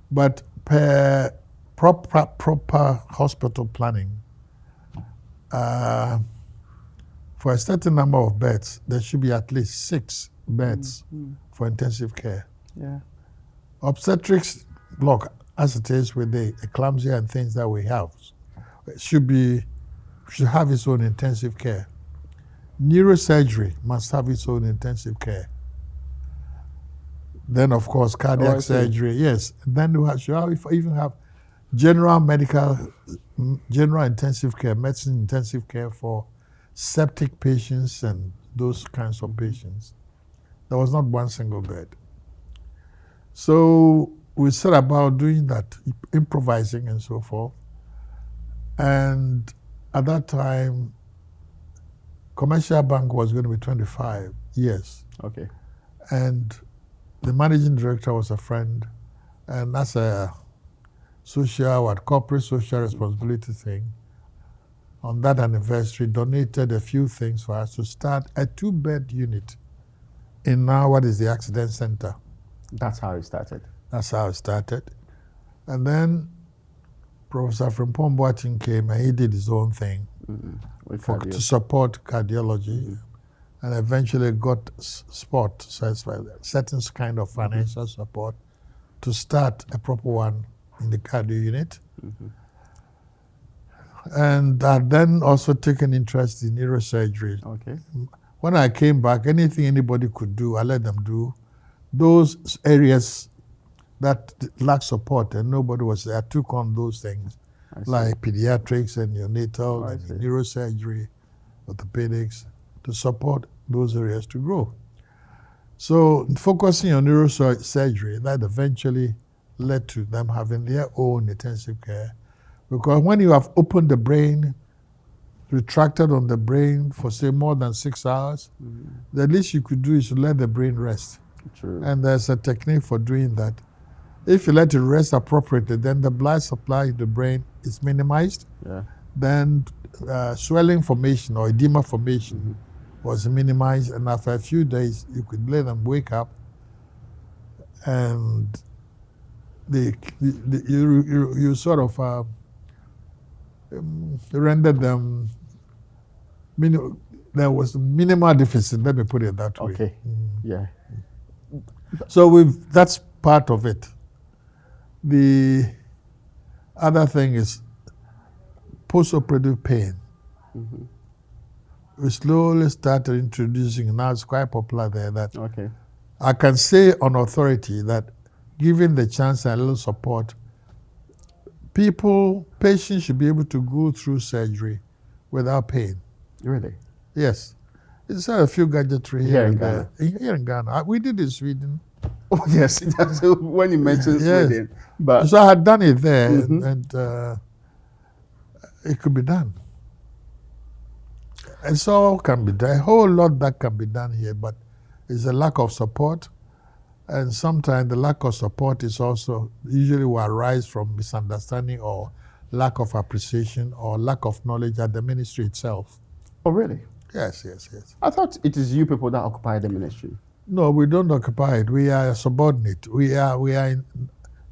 But per proper hospital planning, for a certain number of beds, there should be at least 6 beds for intensive care. Yeah. Obstetrics block, as it is with the eclampsia and things that we have, should have its own intensive care. Neurosurgery must have its own intensive care. Then, of course, cardiac surgery, yes. Then you even have general intensive care, medicine intensive care for septic patients and those kinds of patients. There was not one single bed. So we set about doing that, improvising and so forth. And at that time, Commercial Bank was going to be 25 years. Okay. And the managing director was a friend. And that's a corporate social responsibility thing. On that anniversary, donated a few things for us to start a 2-bed unit in now what is the accident center. That's how it started. That's how it started. And then Professor Frimpong came and he did his own thing to support cardiology and eventually got certain kind of financial support to start a proper one in the cardio unit. And I then also taken interest in neurosurgery. Okay. When I came back, anything anybody could do, I let them do. Those areas that lack support and nobody was there, I took on those things, like pediatrics and neonatal and neurosurgery, orthopedics, to support those areas to grow. So focusing on neurosurgery, that eventually led to them having their own intensive care. Because when you have opened the brain, retracted on the brain for say more than 6 hours, the least you could do is to let the brain rest. True. And there's a technique for doing that. If you let it rest appropriately, then the blood supply to the brain is minimized. Yeah. Then swelling formation or edema formation was minimized, and after a few days, you could let them wake up, and you sort of rendered them. There was minimal deficit. Let me put it that way. Okay. Yeah. So that's part of it. The other thing is post-operative pain. We slowly started introducing, now it's quite popular there, that I can say on authority that given the chance and a little support, patients should be able to go through surgery without pain. Really? Yes. It's a few gadgetry Here in Ghana. Here in Ghana. We did it in Sweden. Oh, yes. That's when you mentioned Sweden. But so I had done it there, and it could be done. And so can be done. A whole lot that can be done here, but it's a lack of support. And sometimes the lack of support is also usually will arise from misunderstanding or lack of appreciation or lack of knowledge at the ministry itself. Oh, really? Yes. I thought it is you people that occupy the ministry. No, we don't occupy it. We are subordinate. We are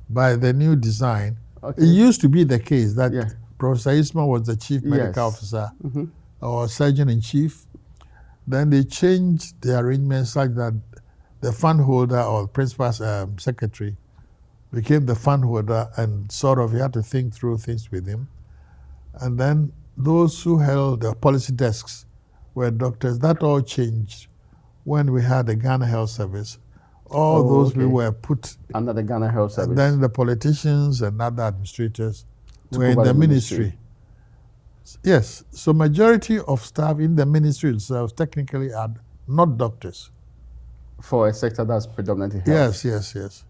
by the new design. Okay. It used to be the case that Professor Isma was the chief medical officer or surgeon-in-chief. Then they changed the arrangement such that the fund holder or principal secretary became the fund holder, and sort of you had to think through things with him. And then those who held the policy desks were doctors. That all changed when we had the Ghana Health Service. All those people were put under the Ghana Health Service. And then the politicians and other administrators were in the ministry. Yes, so majority of staff in the ministry itself technically are not doctors. For a sector that's predominantly health. Yes.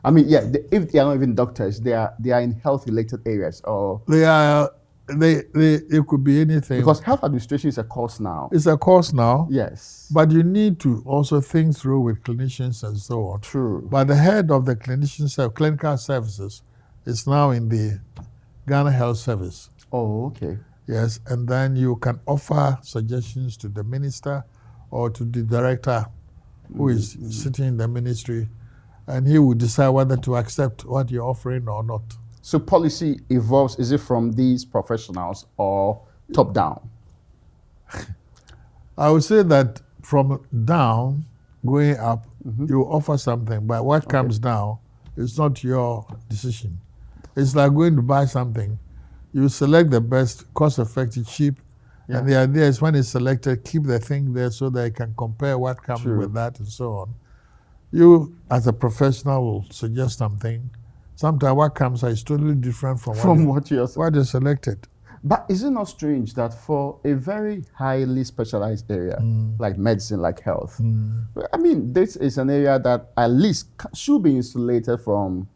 I mean, if they are not even doctors, they are in health-related areas, or it could be anything. Because health administration is a course now. It's a course now. Yes. But you need to also think through with clinicians and so on. True. But the head of the clinical services is now in the Ghana Health Service. Oh, okay. Yes, and then you can offer suggestions to the minister or to the director who is sitting in the ministry, and he will decide whether to accept what you're offering or not. So policy evolves, is it from these professionals or top down? I would say that from down, going up, you offer something, but what comes down is not your decision. It's like going to buy something. You select the best, cost-effective, cheap, and the idea is when it's selected, keep the thing there so that you can compare what comes with that and so on. You, as a professional, will suggest something. Sometimes what comes out is totally different from what you selected. But is it not strange that for a very highly specialized area, like medicine, like health, I mean, this is an area that at least should be insulated from,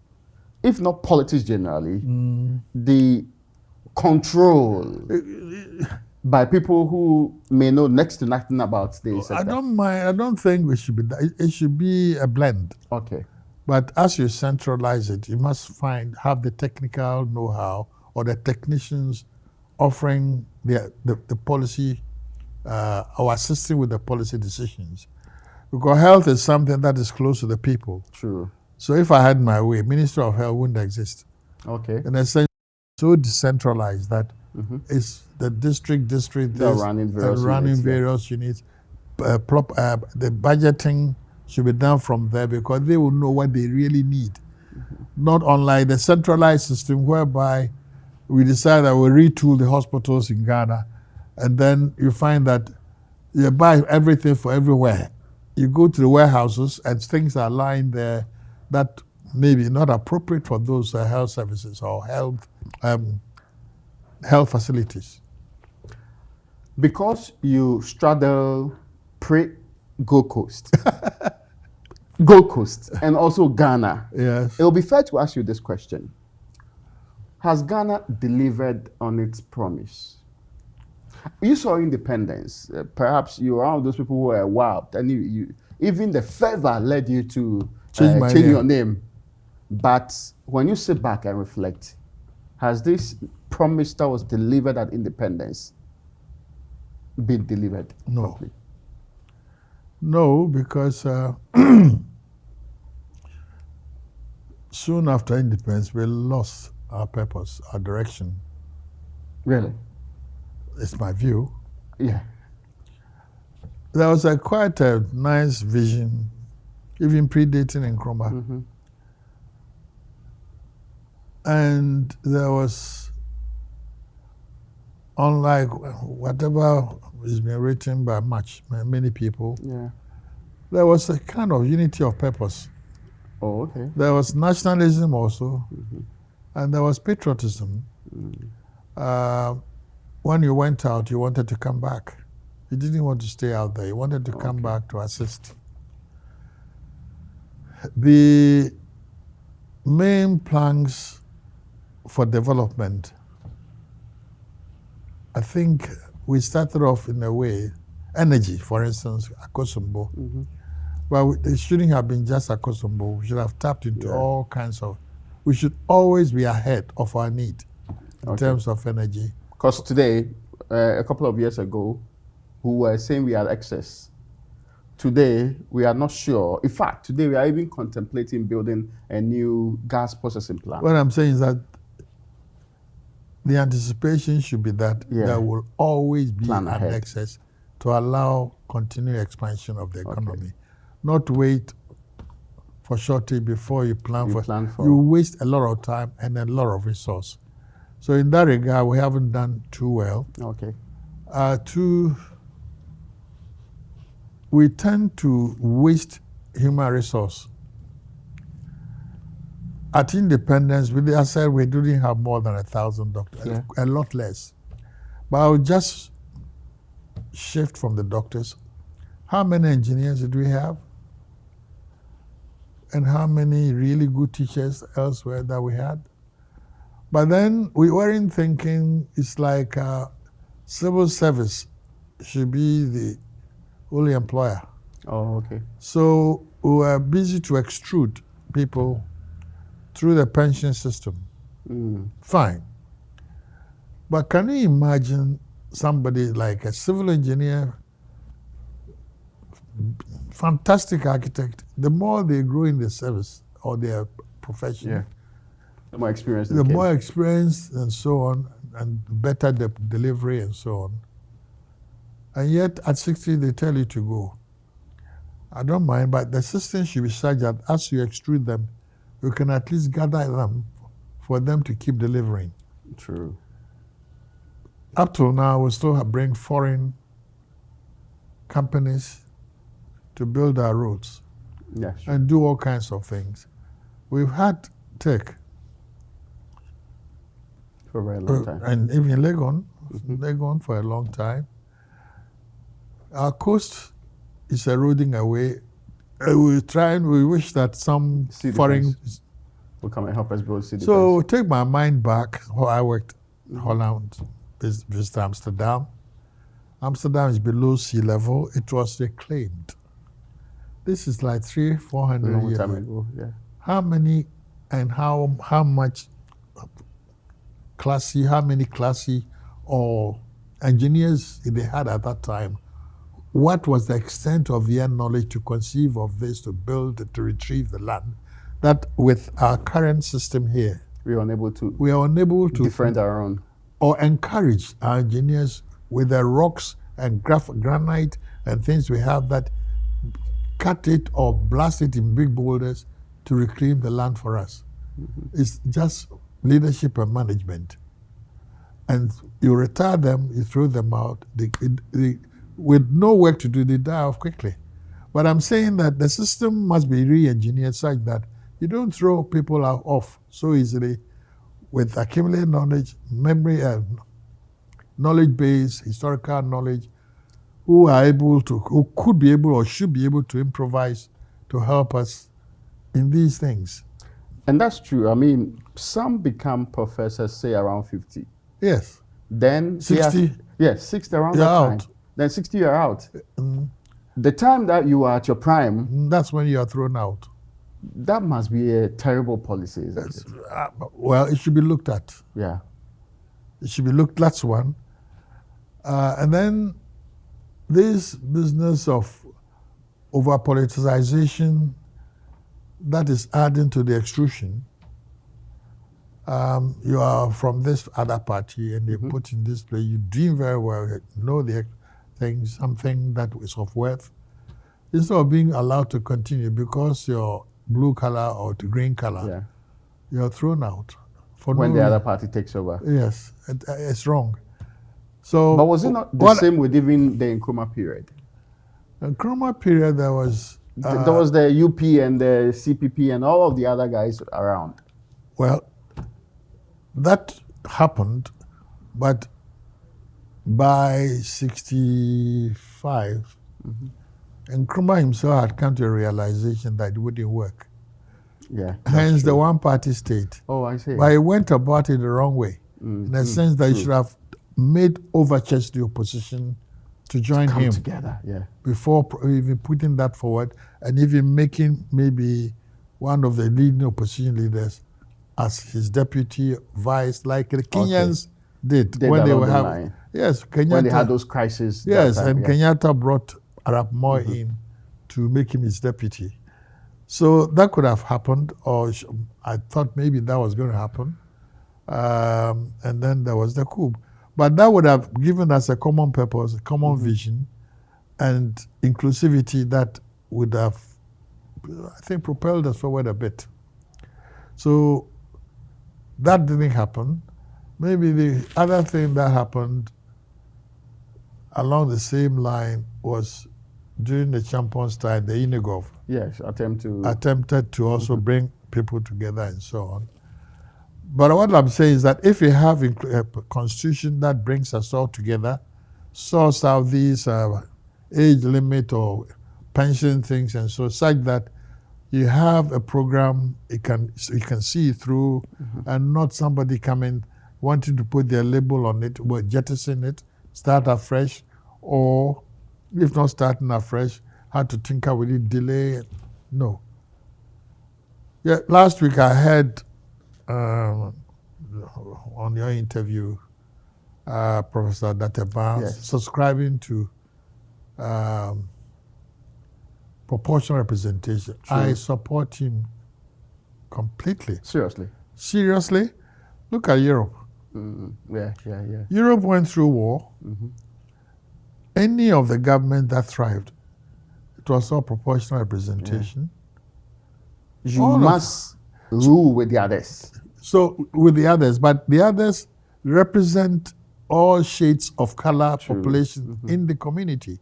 if not politics generally, the control by people who may know next to nothing about this. I don't mind. I don't think it should be that. It should be a blend. Okay. But as you centralize it, you must have the technical know-how or the technicians offering the policy or assisting with the policy decisions. Because health is something that is close to the people. True. So if I had my way, Ministry of Health wouldn't exist. Okay. In a sense, so decentralized that it's the district running various units. The budgeting should be done from there because they will know what they really need. Not unlike the centralized system whereby we decide that we'll retool the hospitals in Ghana, and then you find that you buy everything for everywhere. You go to the warehouses and things are lying there that may be not appropriate for those health services or health facilities. Because you straddle pre-Gold Coast, Gold Coast, and also Ghana, yes, it will be fair to ask you this question. Has Ghana delivered on its promise? You saw independence. Perhaps you were one of those people who were wild, and you even the fervour led you to change your name. But when you sit back and reflect, has this promise that was delivered at independence been delivered? No. Properly? No, because soon after independence, we lost our purpose, our direction. Really? It's my view. Yeah. There was quite a nice vision, even predating Nkrumah. And there was, unlike whatever has been written by many people, there was a kind of unity of purpose. Oh, okay. There was nationalism also, and there was patriotism. When you went out, you wanted to come back. You didn't want to stay out there. You wanted to come back to assist. The main planks for development, I think we started off in a way, energy, for instance, Akosombo. But it shouldn't have been just Akosombo. We should have tapped into all kinds of, we should always be ahead of our need in terms of energy. Because today, a couple of years ago, we were saying we had excess. Today, we are not sure. In fact, today we are even contemplating building a new gas processing plant. What I'm saying is that the anticipation should be that there will always be an excess to allow continued expansion of the economy. Not wait for shortage before you plan for. You waste a lot of time and a lot of resource. So in that regard, we haven't done too well. Okay. We tend to waste human resource. At independence, I said we didn't have more than 1,000 doctors, a lot less. But I would just shift from the doctors. How many engineers did we have? And how many really good teachers elsewhere that we had? But then we weren't thinking it's like civil service should be the only employer. Oh, okay. So we were busy to extrude people through the pension system. Fine. But can you imagine somebody like a civil engineer, fantastic architect, the more they grow in the service or their profession, the more experience more experience and so on, and better the delivery and so on. And yet at 60 they tell you to go. I don't mind, but the system should be such that as you extrude them, you can at least gather them for them to keep delivering. True. Up till now, we still have bring foreign companies to build our roads and do all kinds of things. We've had tech for a very long time. And even Legon for a long time. Our coast is eroding away. We wish that some foreign will come and help us build city. So take my mind back. I worked in Holland, visited Amsterdam. Amsterdam is below sea level. It was reclaimed. This is like 300-400 years ago. Yeah. How many and how much how many classy or engineers they had at that time? What was the extent of their knowledge to conceive of this, to build, to retrieve the land? That with our current system here, we are unable to defend our own. Or encourage our engineers with the rocks and granite and things we have that cut it or blast it in big boulders to reclaim the land for us. It's just leadership and management. And you retire them, you throw them out, they, with no work to do, they die off quickly. But I'm saying that the system must be re-engineered such that you don't throw people off so easily with accumulated knowledge, memory, knowledge base, historical knowledge, who could be able or should be able to improvise to help us in these things. And that's true. I mean, some become professors, say around 50. Yes. Then 60. 60 around that time. Then 60 you're out. The time that you are at your prime, that's when you are thrown out. That must be a terrible policy, isn't it? Well, it should be looked at. Yeah. It should be looked, that's one. And then this business of over-politicization that is adding to the extrusion. You are from this other party and they put in this place, you're doing very well, you know the things, something that is of worth. Instead of being allowed to continue because you're blue color or the green color, you're thrown out. When the other party takes over. Yes, it's wrong. So, but was it not the same with even the Nkrumah period? The Nkrumah period, there was... there was the UP and the CPP and all of the other guys around. Well, that happened, but by 65, Nkrumah himself had come to a realization that it wouldn't work. Yeah. Hence the one-party state. Oh, I see. But he went about it the wrong way, in the sense that he should have made overtures to the opposition to join him together, before even putting that forward and even making maybe one of the leading opposition leaders as his deputy, vice, like the Kenyans did when they were having. Yes, Kenyatta. When they had those crises. Yes, and Kenyatta brought Arap Moi in to make him his deputy. So that could have happened, or I thought maybe that was going to happen. And then there was the coup. But that would have given us a common purpose, a common vision, and inclusivity that would have, I think, propelled us forward a bit. So that didn't happen. Maybe the other thing that happened along the same line was during the Champions time, the engulfed. Yes, attempted to also bring people together and so on. But what I'm saying is that if we have a constitution that brings us all together, sorts out these age limit or pension things and so such that you have a program you can see through and not somebody coming wanting to put their label on it, or jettison it, start afresh, or if not starting afresh, how to tinker with it, delay. No. Yeah, last week I heard on your interview, Professor Yaw subscribing to proportional representation. True. I support him completely. Seriously? Look at Europe. Yeah. Europe went through war. any of the government that thrived, it was all proportional representation. You All of- must rule with the others. So with the others, but the others represent all shades of color population in the community.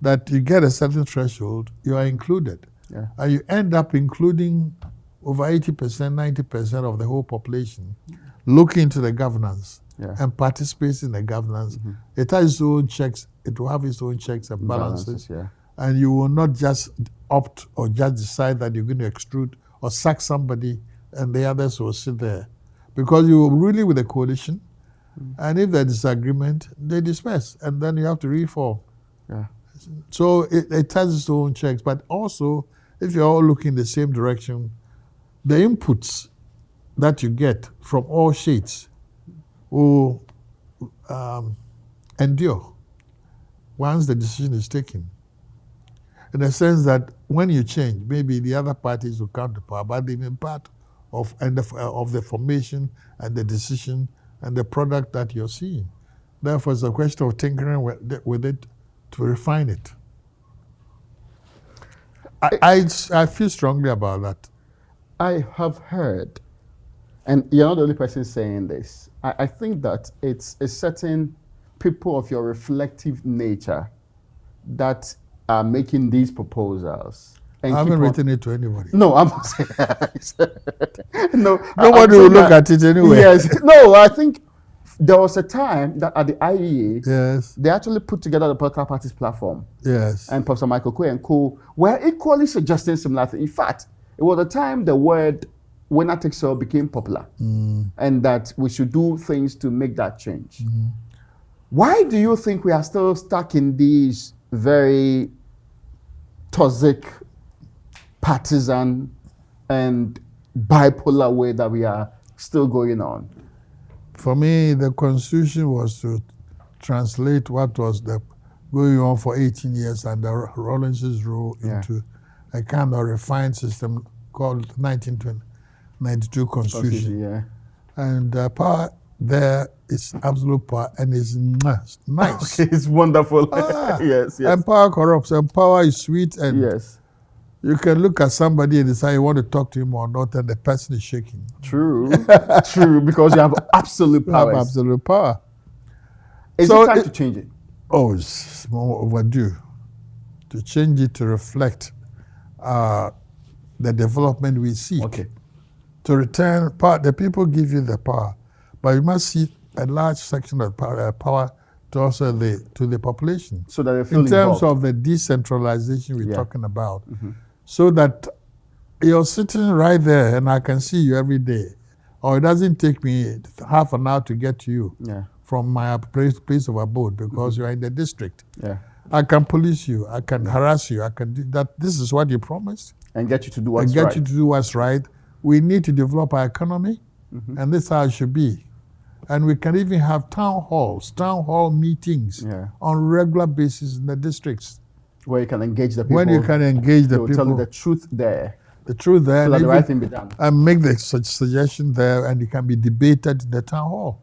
That you get a certain threshold, you are included. Yeah. And you end up including over 80%, 90% of the whole population look into the governance and participate in the governance. It has its own checks, it will have its own checks and balances. And you will not just opt or just decide that you're going to extrude or sack somebody and the others will sit there. Because you are really with a coalition, and if there's disagreement, they disperse, and then you have to reform. Yeah. So it has its own checks, but also, if you're all looking in the same direction, the inputs that you get from all shades will endure once the decision is taken. In the sense that when you change, maybe the other parties will come to power, but they've been part of the formation and the decision and the product that you're seeing. Therefore, it's a question of tinkering with it to refine it. I feel strongly about that. I have heard, and you're not the only person saying this, I think that it's a certain people of your reflective nature that are making these proposals. I haven't written it to anybody. No, I'm not saying no. Nobody will look at it anyway. Yes. No, I think there was a time that at the IEA, yes, they actually put together the political parties platform. Yes. And Professor Michael Kwe and co were equally suggesting similar things. In fact, it was the time the word winner takes all became popular, and that we should do things to make that change. Why do you think we are still stuck in these very toxic, partisan, and bipolar way that we are still going on? For me, the Constitution was to translate what was going on for 18 years under Rawlins's rule into a kind of refined system called 1992 Constitution. And power there is absolute power and is nice. Okay, it's wonderful. Yes. And power corrupts, and power is sweet, and you can look at somebody and decide you want to talk to him or not, and the person is shaking. True. True, because you have absolute power. You have absolute power. Is it time to change it? Oh, it's more overdue. To change it to reflect the development we seek. Okay. To return power, the people give you the power, but you must see a large section of power to also to the population. So that they feel in terms involved. of the decentralization we're talking about, so that you're sitting right there and I can see you every day, or it doesn't take me half an hour to get to you from my place of abode because you're in the district. I can police you, I can harass you, I can do that. This is what you promised. And get you to do what's right. And get you to do what's right. We need to develop our economy, and this is how it should be. And we can even have town hall meetings on regular basis in the districts. Where you can engage the people. When you can engage the people. Tell you the truth there. The truth there. So that the right thing be done. And make the suggestion there, and it can be debated in the town hall.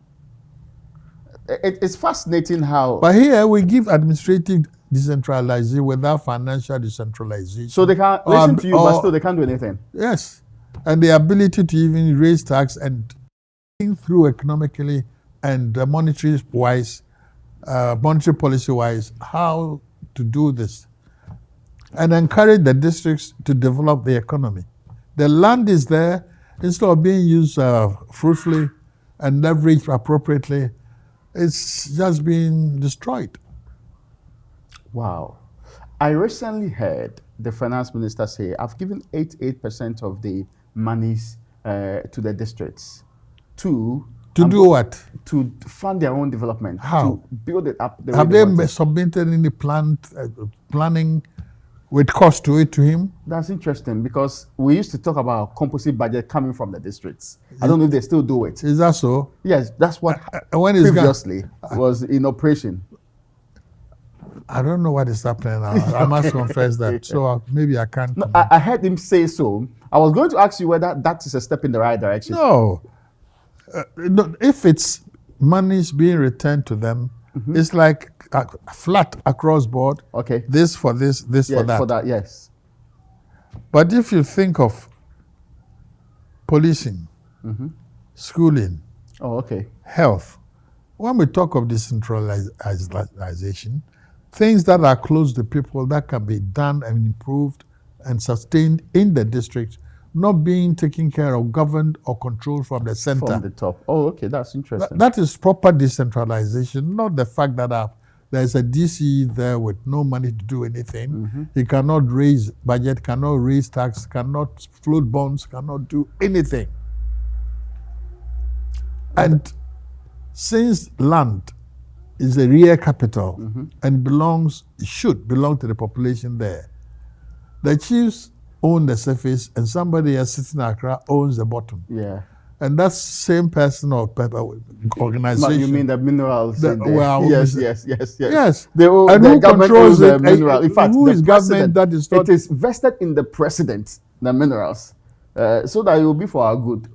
It's fascinating how... But here we give administrative decentralization without financial decentralization. So they can listen to you, but still they can't do anything. Yes. And the ability to even raise tax and think through economically and monetary policy-wise, how to do this. And encourage the districts to develop the economy. The land is there, instead of being used fruitfully and leveraged appropriately, it's just being destroyed. Wow. I recently heard the finance minister say, I've given 88% of the monies to the districts to do what? To fund their own development. How? To build it up. Have they submitted any planning with cost to it to him? That's interesting because we used to talk about composite budget coming from the districts. I don't know if they still do it. Is that so? Yes, that's what when previously was in operation. I don't know what is happening now. I must confess that. So maybe I can't. No, I heard him say so. I was going to ask you whether that is a step in the right direction. No. If it's money is being returned to them, it's like flat across board. Okay. This for this, this Yes, for that. for that, yes. But if you think of policing, schooling, Oh, okay. health, when we talk of decentralization, things that are close to people that can be done and improved and sustained in the district, not being taken care of, governed or controlled from the center. From the top. Oh, okay, that's interesting. That is proper decentralization, not the fact that there's a DC there with no money to do anything. He cannot raise budget, cannot raise tax, cannot float bonds, cannot do anything. And since land is a real capital and should belong to the population there, the chiefs own the surface and somebody else sitting in Accra owns the bottom. Yeah. And that same person or organization. You mean the minerals? Yes. Yes. And who controls it? Mineral. In fact, who the is government that is not? It is vested in the president, the minerals, so that it will be for our good.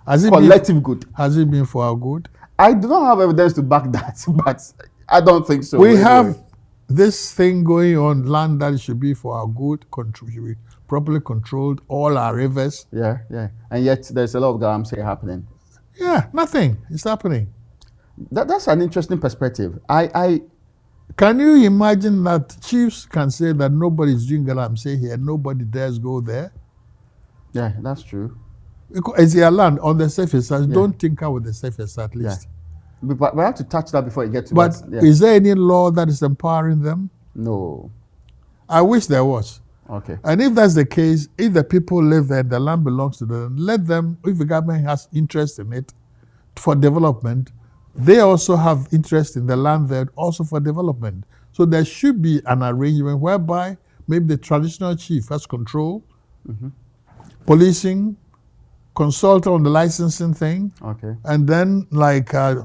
Collective good. Has it been for our good? I do not have evidence to back that, but I don't think so. We have this thing going on, land that should be for our good, should be properly controlled, all our rivers. Yeah. And yet there's a lot of galamsey happening. Yeah, nothing is happening. That's an interesting perspective. Can you imagine that chiefs can say that nobody's doing galamsey here, nobody dares go there? Yeah, that's true. It's their land on the surface. Don't tinker with the surface at least. Yeah. But we have to touch that before you get to But is there any law that is empowering them? No. I wish there was. Okay. And if that's the case, if the people live there, the land belongs to them, let them, if the government has interest in it for development, they also have interest in the land there also for development. So there should be an arrangement whereby maybe the traditional chief has control, policing, consult on the licensing thing, and then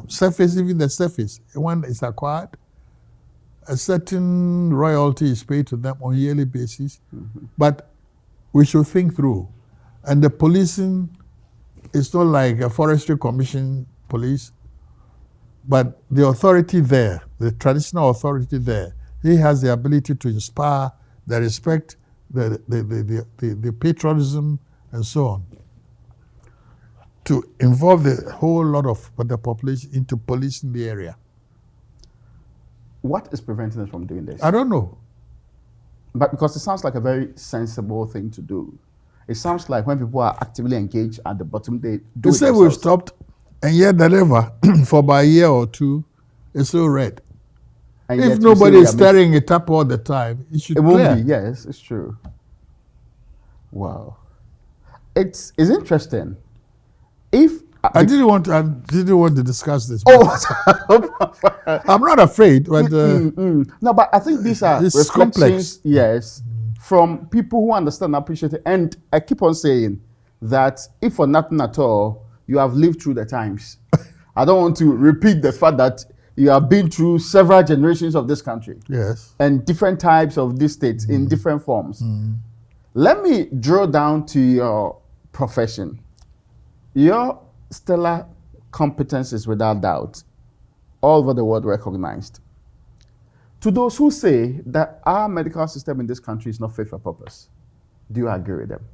surface, even the surface, when it's acquired, a certain royalty is paid to them on a yearly basis. But we should think through. And the policing is not like a forestry commission police, but the authority there, the traditional authority there, he has the ability to inspire the respect, the patriotism, and so on, to involve the whole lot of the population into policing the area. What is preventing us from doing this? I don't know. But because it sounds like a very sensible thing to do. It sounds like when people are actively engaged at the bottom, they do it say we've stopped, and yet the river, for about a year or two, is so red. And if nobody is stirring it up all the time, it should clear. It won't be, yes, it's true. Wow. It's interesting. I didn't want to discuss this. I'm not afraid, but no, but I think these are reflections, complex. Yes, from people who understand and appreciate it. And I keep on saying that if for nothing at all, you have lived through the times. I don't want to repeat the fact that you have been through several generations of this country. Yes. And different types of these states in different forms. Let me drill down to your profession. Your stellar competences, without doubt, all over the world recognized. To those who say that our medical system in this country is not fit for purpose, do you agree with them?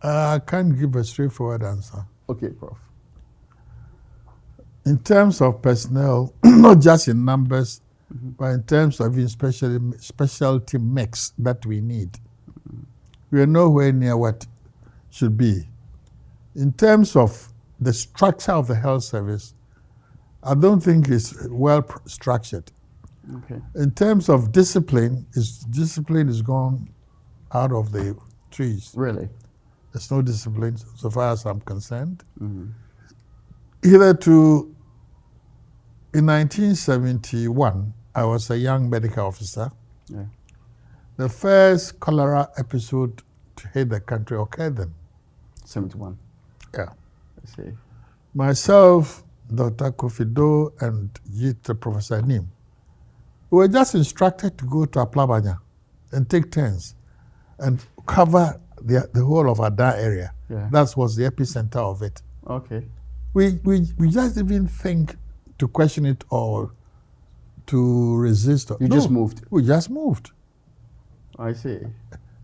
I can't give a straightforward answer. Okay, Prof. In terms of personnel, not just in numbers, but in terms of specialty mix that we need, we are nowhere near what should be. In terms of the structure of the health service, I don't think it's well structured. Okay. In terms of discipline is gone out of the trees. Really? There's no discipline so far as I'm concerned. Hitherto, in 1971, I was a young medical officer. Yeah. The first cholera episode to hit the country occurred then. 71. Yeah. I see. Myself, Dr. Kofido, and Professor Nim, we were just instructed to go to Aplabanya and take turns and cover the whole of Ada area. Yeah. That was the epicenter of it. Okay. We just didn't think to question it or to resist. You just moved. We just moved. I see.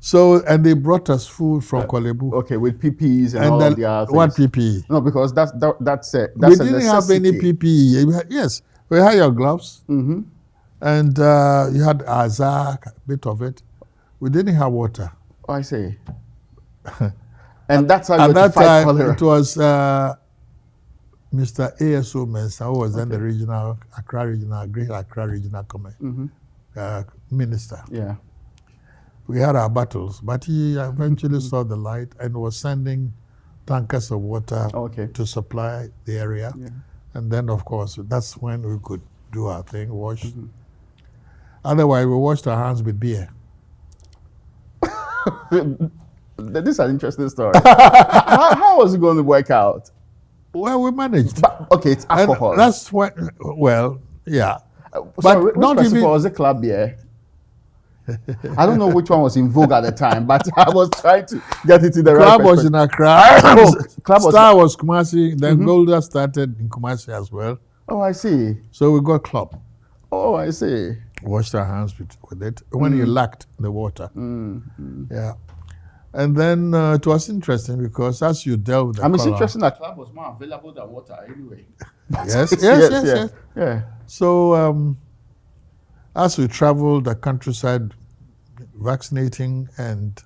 So, and they brought us food from Kolebu. Okay, with PPEs and all of the other things. What PPE? No, because that's we didn't have any PPE. Yes, we had your gloves, and you had Azak, a bit of it. We didn't have water. Oh, I see. And that's how you that fight time, cholera. it was Mr. A.S.O. Mensah, who was then the regional, Great Accra Regional Minister. Yeah. We had our battles, but he eventually saw the light and was sending tankers of water to supply the area. Yeah. And then, of course, that's when we could do our thing, wash. Otherwise, we washed our hands with beer. This is an interesting story. how was it going to work out? Well, we managed. But, okay, it's alcohol. And that's what, well, yeah. But not even... Was it club beer? I don't know which one was in vogue at the time, but I was trying to get it in the right Club was in Accra. Star was Kumasi. Then Golda started in Kumasi as well. Oh, I see. So we got club. Oh, I see. Washed our hands with it when you lacked the water. Yeah. And then it was interesting because as you dealt with the it's interesting that club was more available than water anyway. Yes. So as we traveled the countryside, vaccinating and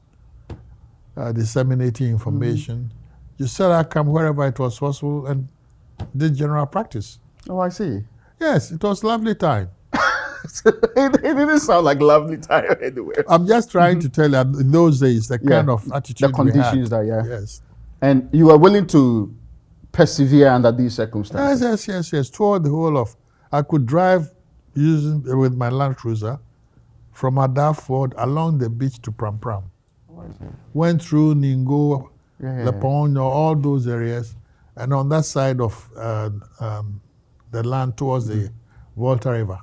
disseminating information, you said I come wherever it was possible and did general practice. Oh, I see. Yes, it was lovely time. It didn't sound like lovely time anyway. I'm just trying to tell you, in those days, the kind of attitude the conditions we had. that, Yes. And you were willing to persevere under these circumstances? Yes. Toward the whole of, I could drive with my Land Cruiser from Adaford along the beach to Pram Pram. Went through Ningo, Lepon, all those areas, and on that side of the land towards the Volta River.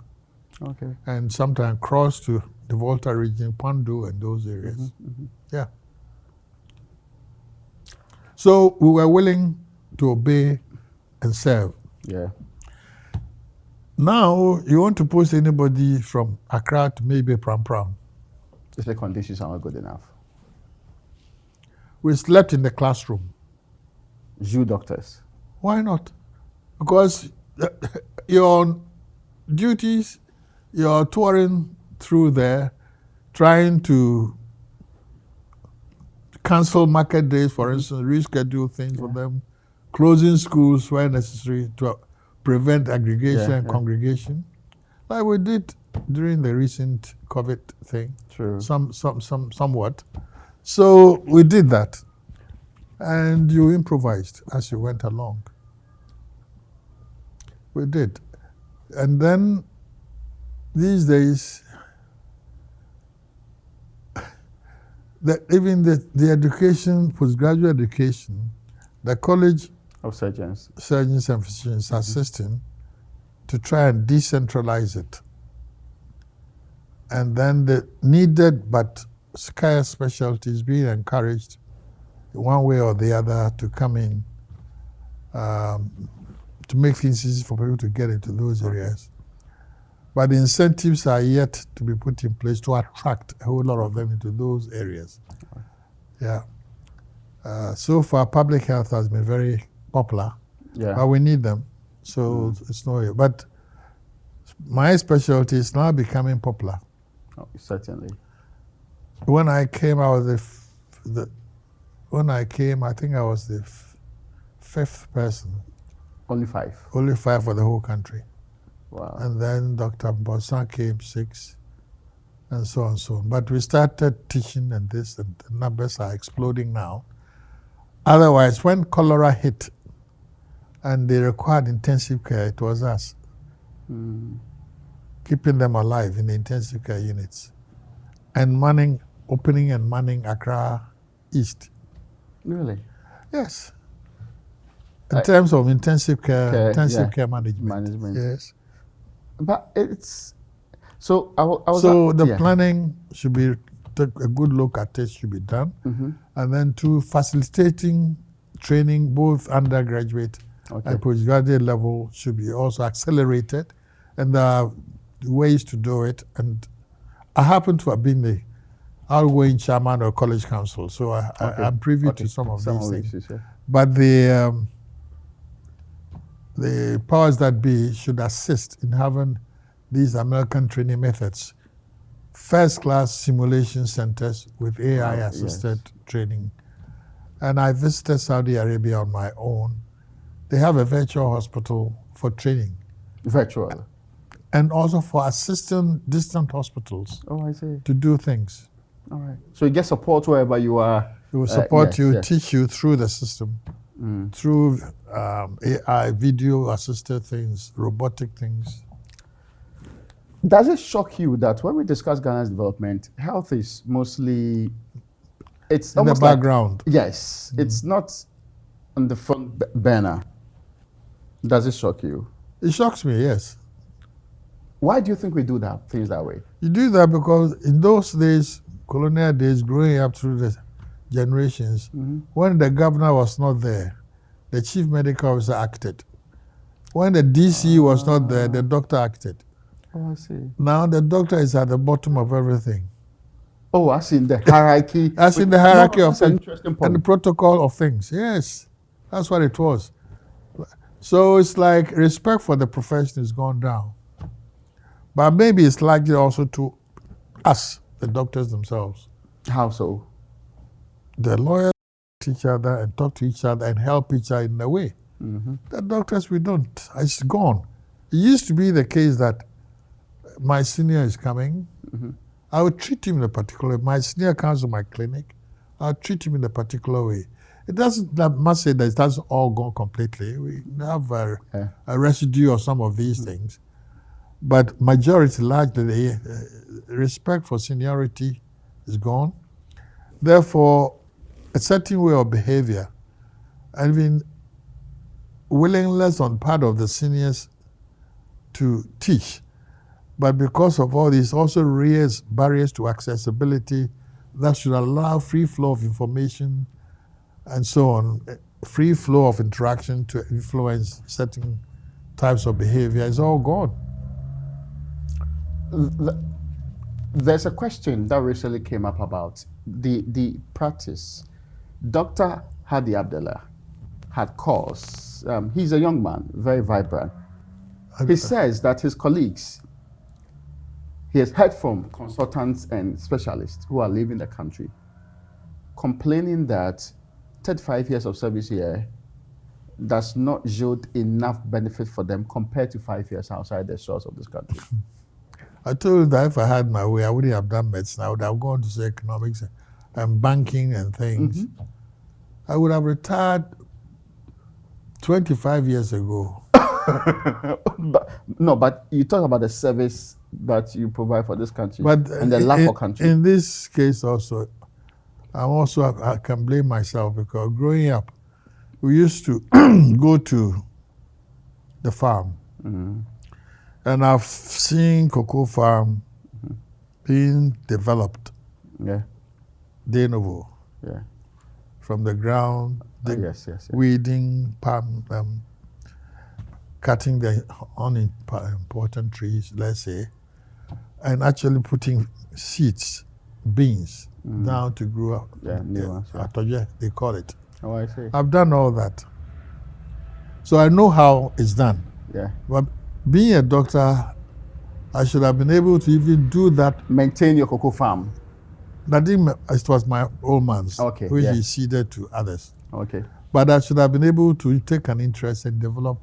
Okay. And sometimes cross to the Volta region, Pandu and those areas. Yeah. So we were willing to obey and serve. Yeah. Now you want to post anybody from Accra to maybe Pram Pram. The conditions are not good enough. We slept in the classroom. You doctors. Why not? Because your duties, you're touring through there, trying to cancel market days, for instance, reschedule things for them, closing schools where necessary to prevent aggregation and congregation, like we did during the recent COVID thing. True. Somewhat. So we did that, and you improvised as you went along. We did, and then these days, even the education, postgraduate education, the College of Surgeons and Physicians assisting to try and decentralize it. And then the needed but scarce specialties being encouraged one way or the other to come in to make things easy for people to get into those areas. But the incentives are yet to be put in place to attract a whole lot of them into those areas. Yeah. So far, public health has been very popular, but we need them. So it's no. But my specialty is now becoming popular. Oh, certainly. When I came, I was I think I was the fifth person. Only 5? Only 5 for the whole country. Wow. And then Dr. Bosan came 6, and so on and so on. But we started teaching and this, and the numbers are exploding now. Otherwise, when cholera hit and they required intensive care, it was us. Keeping them alive in the intensive care units. And opening and manning Accra East. Really? Yes. In terms of intensive care management. Yes. But it's so. The planning should be a good look at it should be done, and then facilitating training both undergraduate Okay. And postgraduate level should be also accelerated. And there are ways to do it. And I happen to have been the outgoing chairman of college council, so I'm privy to some of these things. Yeah. But the powers that be should assist in having these American training methods, first-class simulation centers with AI-assisted training. And I visited Saudi Arabia on my own. They have a virtual hospital for training. Virtual? And also for assisting distant hospitals to do things. All right. So you get support wherever you are. It will support you, teach you through the system, through AI, video-assisted things, robotic things. Does it shock you that when we discuss Ghana's development, health is mostly, it's in the background? Yes, it's not on the front burner. Does it shock you? It shocks me, yes. Why do you think we do things that way? You do that because in those days, colonial days, growing up through the generations, when the governor was not there, the chief medical officer acted. When the DC was not there, the doctor acted. Oh, I see. Now the doctor is at the bottom of everything. Oh, as in the hierarchy. As in the hierarchy of things interesting point. and the protocol of things. Yes, that's what it was. So it's like respect for the profession has gone down. But maybe it's likely also to us, the doctors themselves. How so? The lawyers teach each other and talk to each other and help each other in a way. The doctors, we don't. It's gone. It used to be the case that my senior is coming. I would treat him in a particular way. My senior comes to my clinic. I'll treat him in a particular way. It doesn't, I must say that it doesn't all go completely. We have a residue of some of these things. But majority, largely, respect for seniority is gone. Therefore, a certain way of behavior, and even willingness on part of the seniors to teach. But because of all this, also raise barriers to accessibility that should allow free flow of information and so on, free flow of interaction to influence certain types of behavior is all gone. There's a question that recently came up about the practice. Dr. Hadi Abdallah had calls. He's a young man, very vibrant. He says that his colleagues, he has heard from consultants and specialists who are leaving the country, complaining that 35 years of service here does not yield enough benefit for them compared to 5 years outside the shores of this country. I told you that if I had my way, I wouldn't have done medicine. I would have gone to say economics and banking and things. I would have retired 25 years ago. but you talk about the service that you provide for this country and the lack for country. In this case also, I can blame myself because growing up, we used to go to the farm. And I've seen cocoa farm being developed. De novo. From the ground, weeding, palm, cutting the unimportant trees, let's say, and actually putting seeds, beans, down to grow up. Atoje, they call it. Oh, I see. I've done all that. So I know how it's done. But being a doctor, I should have been able to even do that. Maintain your cocoa farm. It was my old man's, which he ceded to others. But I should have been able to take an interest and develop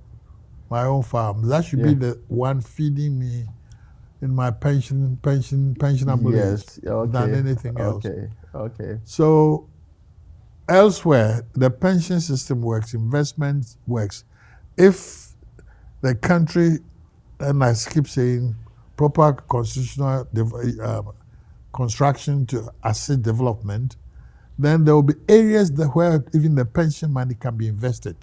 my own farm. That should be the one feeding me in my pensionable age than anything else. So elsewhere, the pension system works, investment works. If the country, and I keep saying, proper constitutional construction to assist development, then there will be areas where even the pension money can be invested.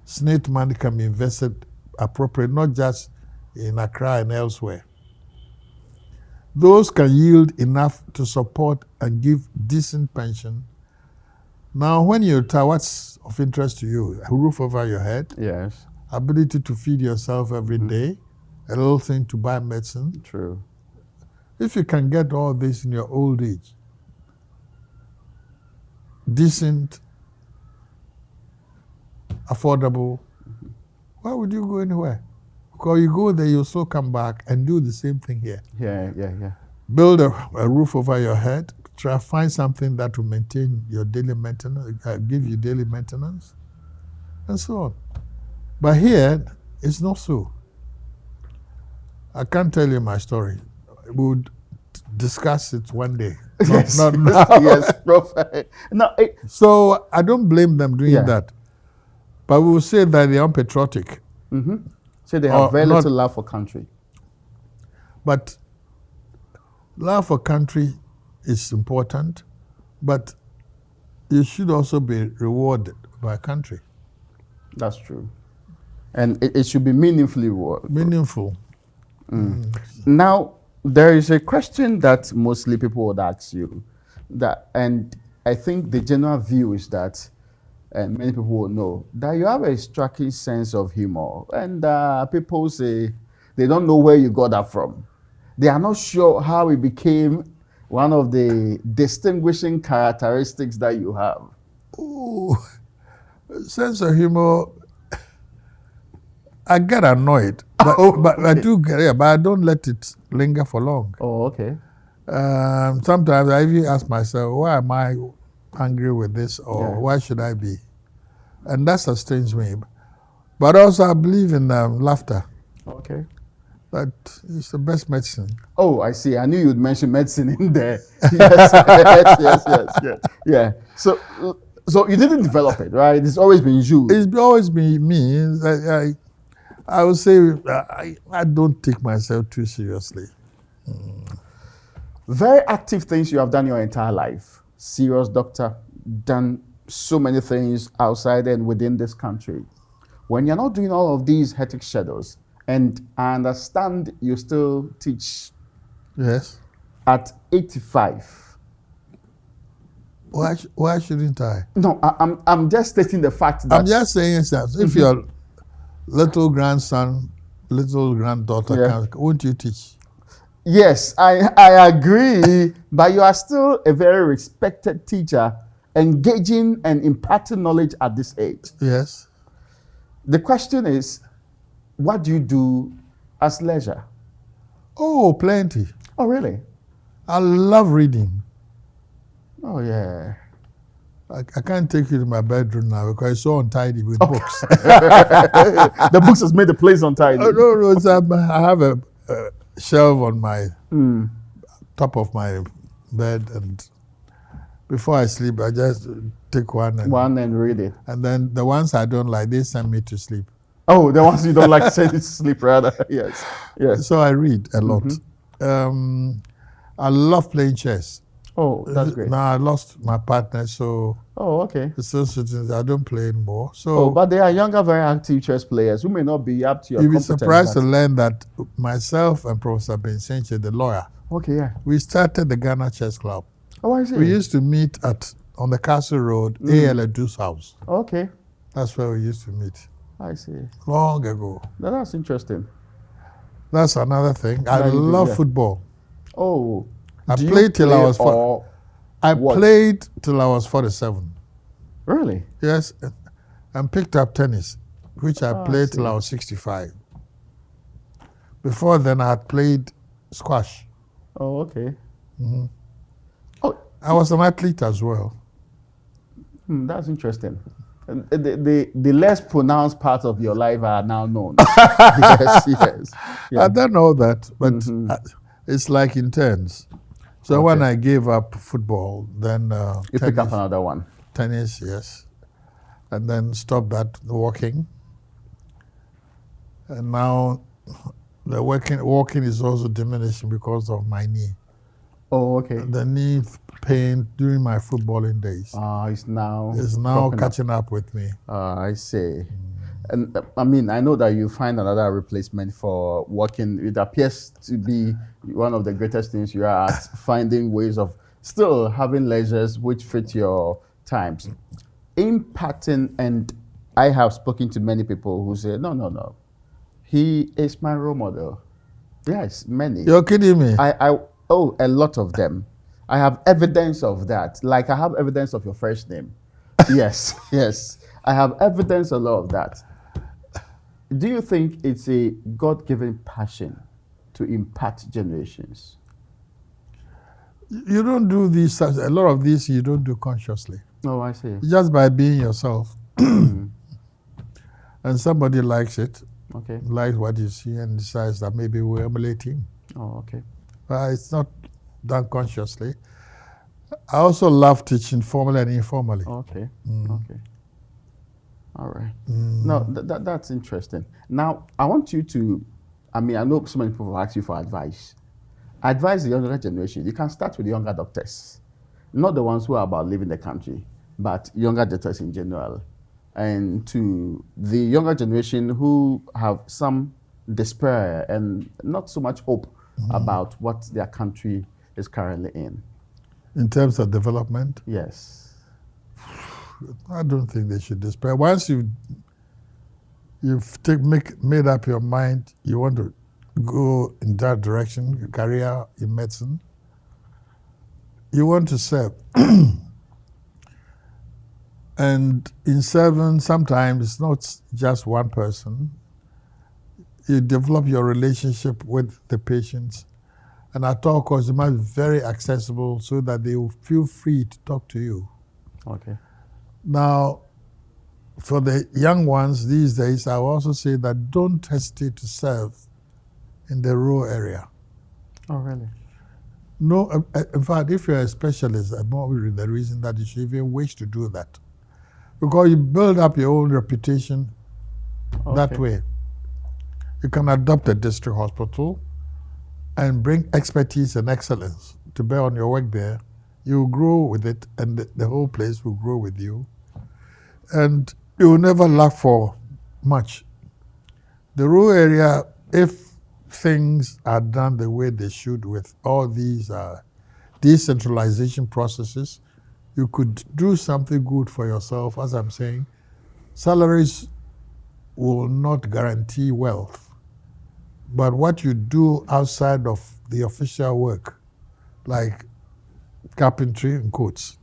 SNAIT money can be invested appropriately, not just in Accra and elsewhere. Those can yield enough to support and give decent pension Now, when you retire, what's of interest to you? A roof over your head, Yes. ability to feed yourself every day, a little thing to buy medicine. True. If you can get all this in your old age, decent, affordable, why would you go anywhere? Because you go there, you'll still come back and do the same thing here. Yeah. Build a roof over your head, try to find something that will maintain your daily maintenance, give you daily maintenance, and so on. But here, it's not so. I can't tell you my story. We would discuss it one day. Yes. Not now. Yes, Prof. No, So I don't blame them doing that. But we will say that they're unpatriotic. so they have very little love for country. But love for country is important, but you should also be rewarded by country. That's true. And it should be meaningfully rewarded. Meaningful. Now, there is a question that mostly people would ask you, and I think the general view is that, and many people will know, that you have a striking sense of humor. And people say they don't know where you got that from. They are not sure how it became one of the distinguishing characteristics that you have. Ooh, sense of humor. I get annoyed, but I do get it, but I don't let it linger for long. Oh, okay. Sometimes I even ask myself, why am I angry with this, or why should I be? And that sustains me. But also I believe in laughter. Okay. That is the best medicine. Oh, I see. I knew you'd mention medicine in there. Yes. Yeah. So you didn't develop it, right? It's always been you. It's always been me. I would say I don't take myself too seriously. Very active things you have done your entire life. Serious doctor, done so many things outside and within this country. When you're not doing all of these hectic shadows, and I understand you still teach. Yes. At 85. Why shouldn't I? No, I'm just stating the fact that I'm just saying that if your little grandson, little granddaughter won't you teach? Yes, I agree, but you are still a very respected teacher, engaging and imparting knowledge at this age. Yes. The question is, what do you do as leisure? Oh, plenty. Oh, really? I love reading. Oh, yeah. I can't take you to my bedroom now because it's so untidy with books. The books has made the place untidy. No, I have a shelf on my top of my bed, and before I sleep, I just take one and read it. And then the ones I don't like, they send me to sleep. Oh, the ones you don't like send you to sleep, rather. Yes. So I read a lot. I love playing chess. Oh, that's great. Now I lost my partner, so okay. I don't play anymore. So, but there are younger, very active chess players who may not be up to your competence. You'll be surprised to learn that myself and Professor Bensenche, the lawyer, we started the Ghana Chess Club. Oh, I see. We used to meet on the Castle Road, A.L. Edu's house. Okay. That's where we used to meet. I see. Long ago. That's interesting. That's another thing. I love football. Oh. I played till I was 47. Really? Yes, and picked up tennis, which I played till I was 65. Before then, I had played squash. Oh, okay. Oh, I was an athlete as well. That's interesting. The less pronounced parts of your life are now known. Yes. I don't know that, but it's like in turns. So when I gave up football, then you pick up another one. Tennis, yes, and then stopped that walking. And now the walking is also diminishing because of my knee. Oh, okay. The knee pain during my footballing days. It's now catching up with me. I see. And I mean, I know that you find another replacement for walking. It appears to be one of the greatest things you are at, finding ways of still having leisures which fit your times, impacting, and I have spoken to many people who say, no, he is my role model. Yes, many. You're kidding me. A lot of them. I have evidence of that. Like I have evidence of your first name. Yes, yes. I have evidence a lot of that. Do you think it's a God-given passion to impact generations? You don't do these, a lot of these you don't do consciously. Oh, I see. Just by being yourself. And somebody likes it, Okay. likes what you see and decides that maybe we're emulating. Oh, okay. But it's not done consciously. I also love teaching formally and informally. Okay. Okay. All right. No, that's interesting. Now, I want you to, I know so many people will ask you for advice. Advise the younger generation. You can start with the younger doctors, not the ones who are about leaving the country, but younger doctors in general. And to the younger generation who have some despair and not so much hope about what their country is currently in. In terms of development? Yes. I don't think they should despair. Once you've made up your mind, you want to go in that direction, your career in medicine, you want to serve. And in serving, sometimes it's not just one person. You develop your relationship with the patients. And at all costs, you must be very accessible so that they will feel free to talk to you. Okay. Now, for the young ones these days, I will also say that don't hesitate to serve in the rural area. Oh, really? No, in fact, if you're a specialist, I'm more the reason that you should even wish to do that. Because you build up your own reputation that way. You can adopt a district hospital and bring expertise and excellence to bear on your work there. You will grow with it, and the whole place will grow with you. And you will never lack for much. The rural area, if things are done the way they should with all these decentralization processes, you could do something good for yourself. As I'm saying, salaries will not guarantee wealth. But what you do outside of the official work, like carpentry in quotes,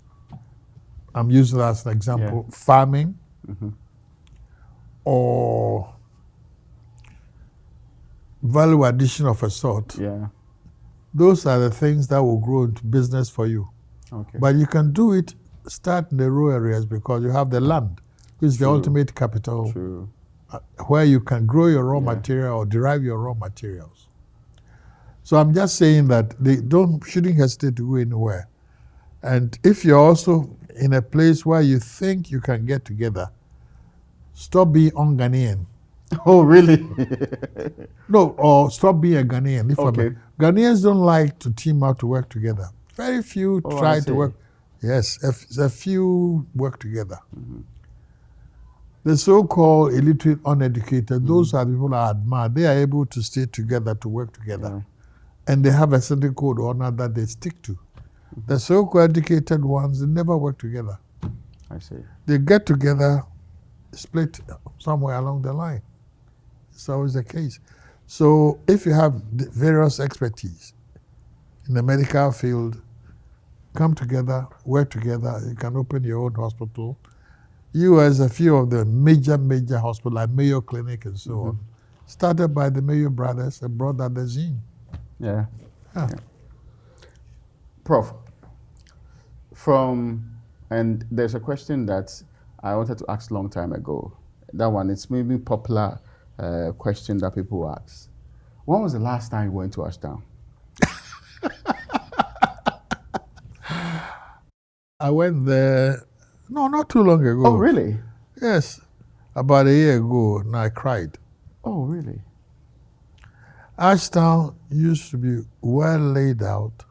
I'm using that as an example, farming, or value addition of a sort. Yeah. Those are the things that will grow into business for you. Okay. But you can do it, start in the rural areas because you have the land, which is the ultimate capital, where you can grow your raw material or derive your raw materials. So I'm just saying that they shouldn't hesitate to go anywhere. And if you're also in a place where you think you can get together, stop being un-Ghanaian. Oh, really? No, or stop being a Ghanaian. Ghanaians don't like to team up to work together. Very few try to work. Yes, a few work together. The so-called illiterate, uneducated, those are the people I admire. They are able to stay together, to work together. And they have a certain code of honor that they stick to. The so-called educated ones, they never work together. I see. They get together, split somewhere along the line. It's always the case. So if you have various expertise in the medical field, come together, work together. You can open your own hospital. You, as a few of the major hospitals like Mayo Clinic and so on, started by the Mayo brothers and brought that the zine. Yeah. Prof, and there's a question that I wanted to ask a long time ago. That one, it's maybe popular question that people ask. When was the last time you went to Ashtown? I went there, no, not too long ago. Oh, really? Yes, about a year ago, and I cried. Oh, really? Ashtown used to be well laid out.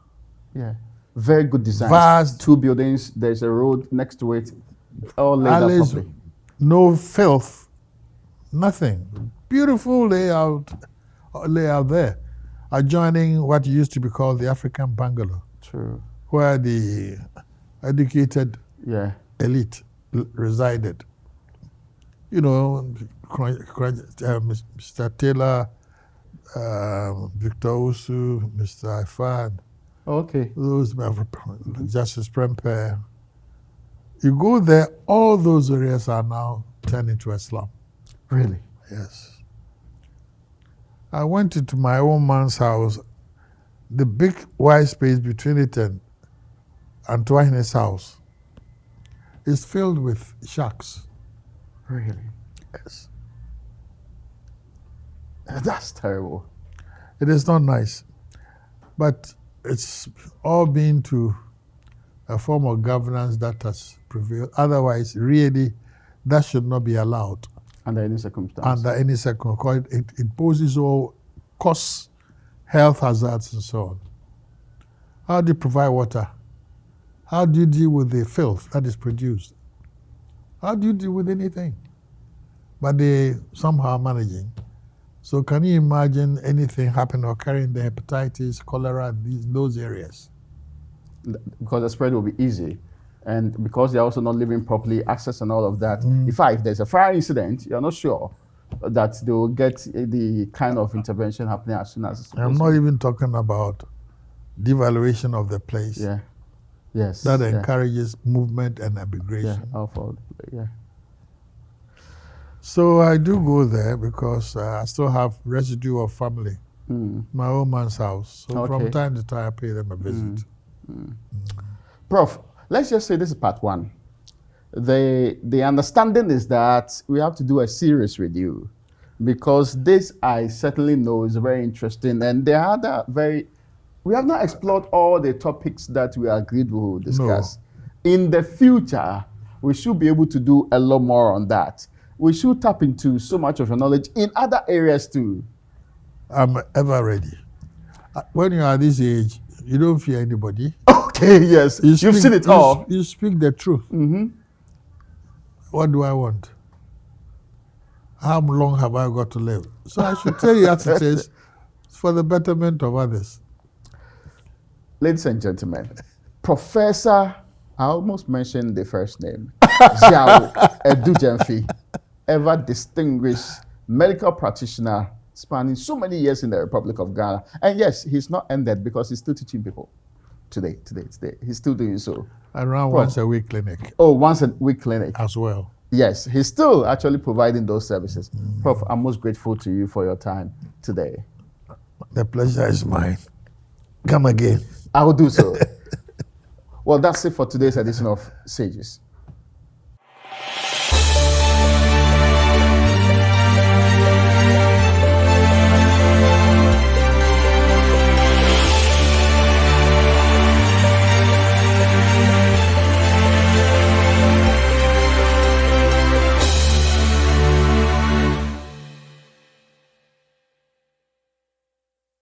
Yeah. Very good design. Vast. 2 buildings, there's a road next to it, all laid out properly. No filth, nothing. Beautiful layout there, adjoining what used to be called the African bungalow. True. Where the educated elite resided. You know, Mr. Taylor, Victor Usu, Mr. Ifan, Okay. those Justice Prempeh. You go there, all those areas are now turned into a slum. Really? Yes. I went into my own man's house. The big wide space between it and Antoine's house is filled with shacks. Really? Yes. That's terrible. It is not nice. But it's all been to a form of governance that has prevailed. Otherwise, really, that should not be allowed. Under any circumstance. Under any circumstance. It poses all costs, health hazards, and so on. How do you provide water? How do you deal with the filth that is produced? How do you deal with anything? But they somehow are managing. So can you imagine anything happening occurring the hepatitis, cholera, those areas? Because the spread will be easy. And because they're also not living properly, access and all of that. In fact, if there's a fire incident, you're not sure that they will get the kind of intervention happening as soon as it's I'm not even talking about devaluation of the place. Yeah. Yes. That encourages movement and immigration. Yeah. So I do go there because I still have residue of family. My own man's house. So from time to time I pay them a visit. Prof, let's just say this is part one. The understanding is that we have to do a serious review because this I certainly know is very interesting, and there are other we have not explored all the topics that we agreed we will discuss. No. In the future, we should be able to do a lot more on that. We should tap into so much of your knowledge in other areas too. I'm ever ready. When you are this age, you don't fear anybody. Okay, yes. You've seen it all. You speak the truth. What do I want? How long have I got to live? So I should tell you as it is, for the betterment of others. Ladies and gentlemen, Professor, I almost mentioned the first name, Yaw Adu-Gyamfi, ever distinguished medical practitioner spanning so many years in the Republic of Ghana. And yes, he's not ended because he's still teaching people today. He's still doing so. I run once a week clinic. Oh, once a week clinic. As well. Yes, he's still actually providing those services. Prof, I'm most grateful to you for your time today. The pleasure is mine. Come again. I will do so. Well, that's it for today's edition of Sages.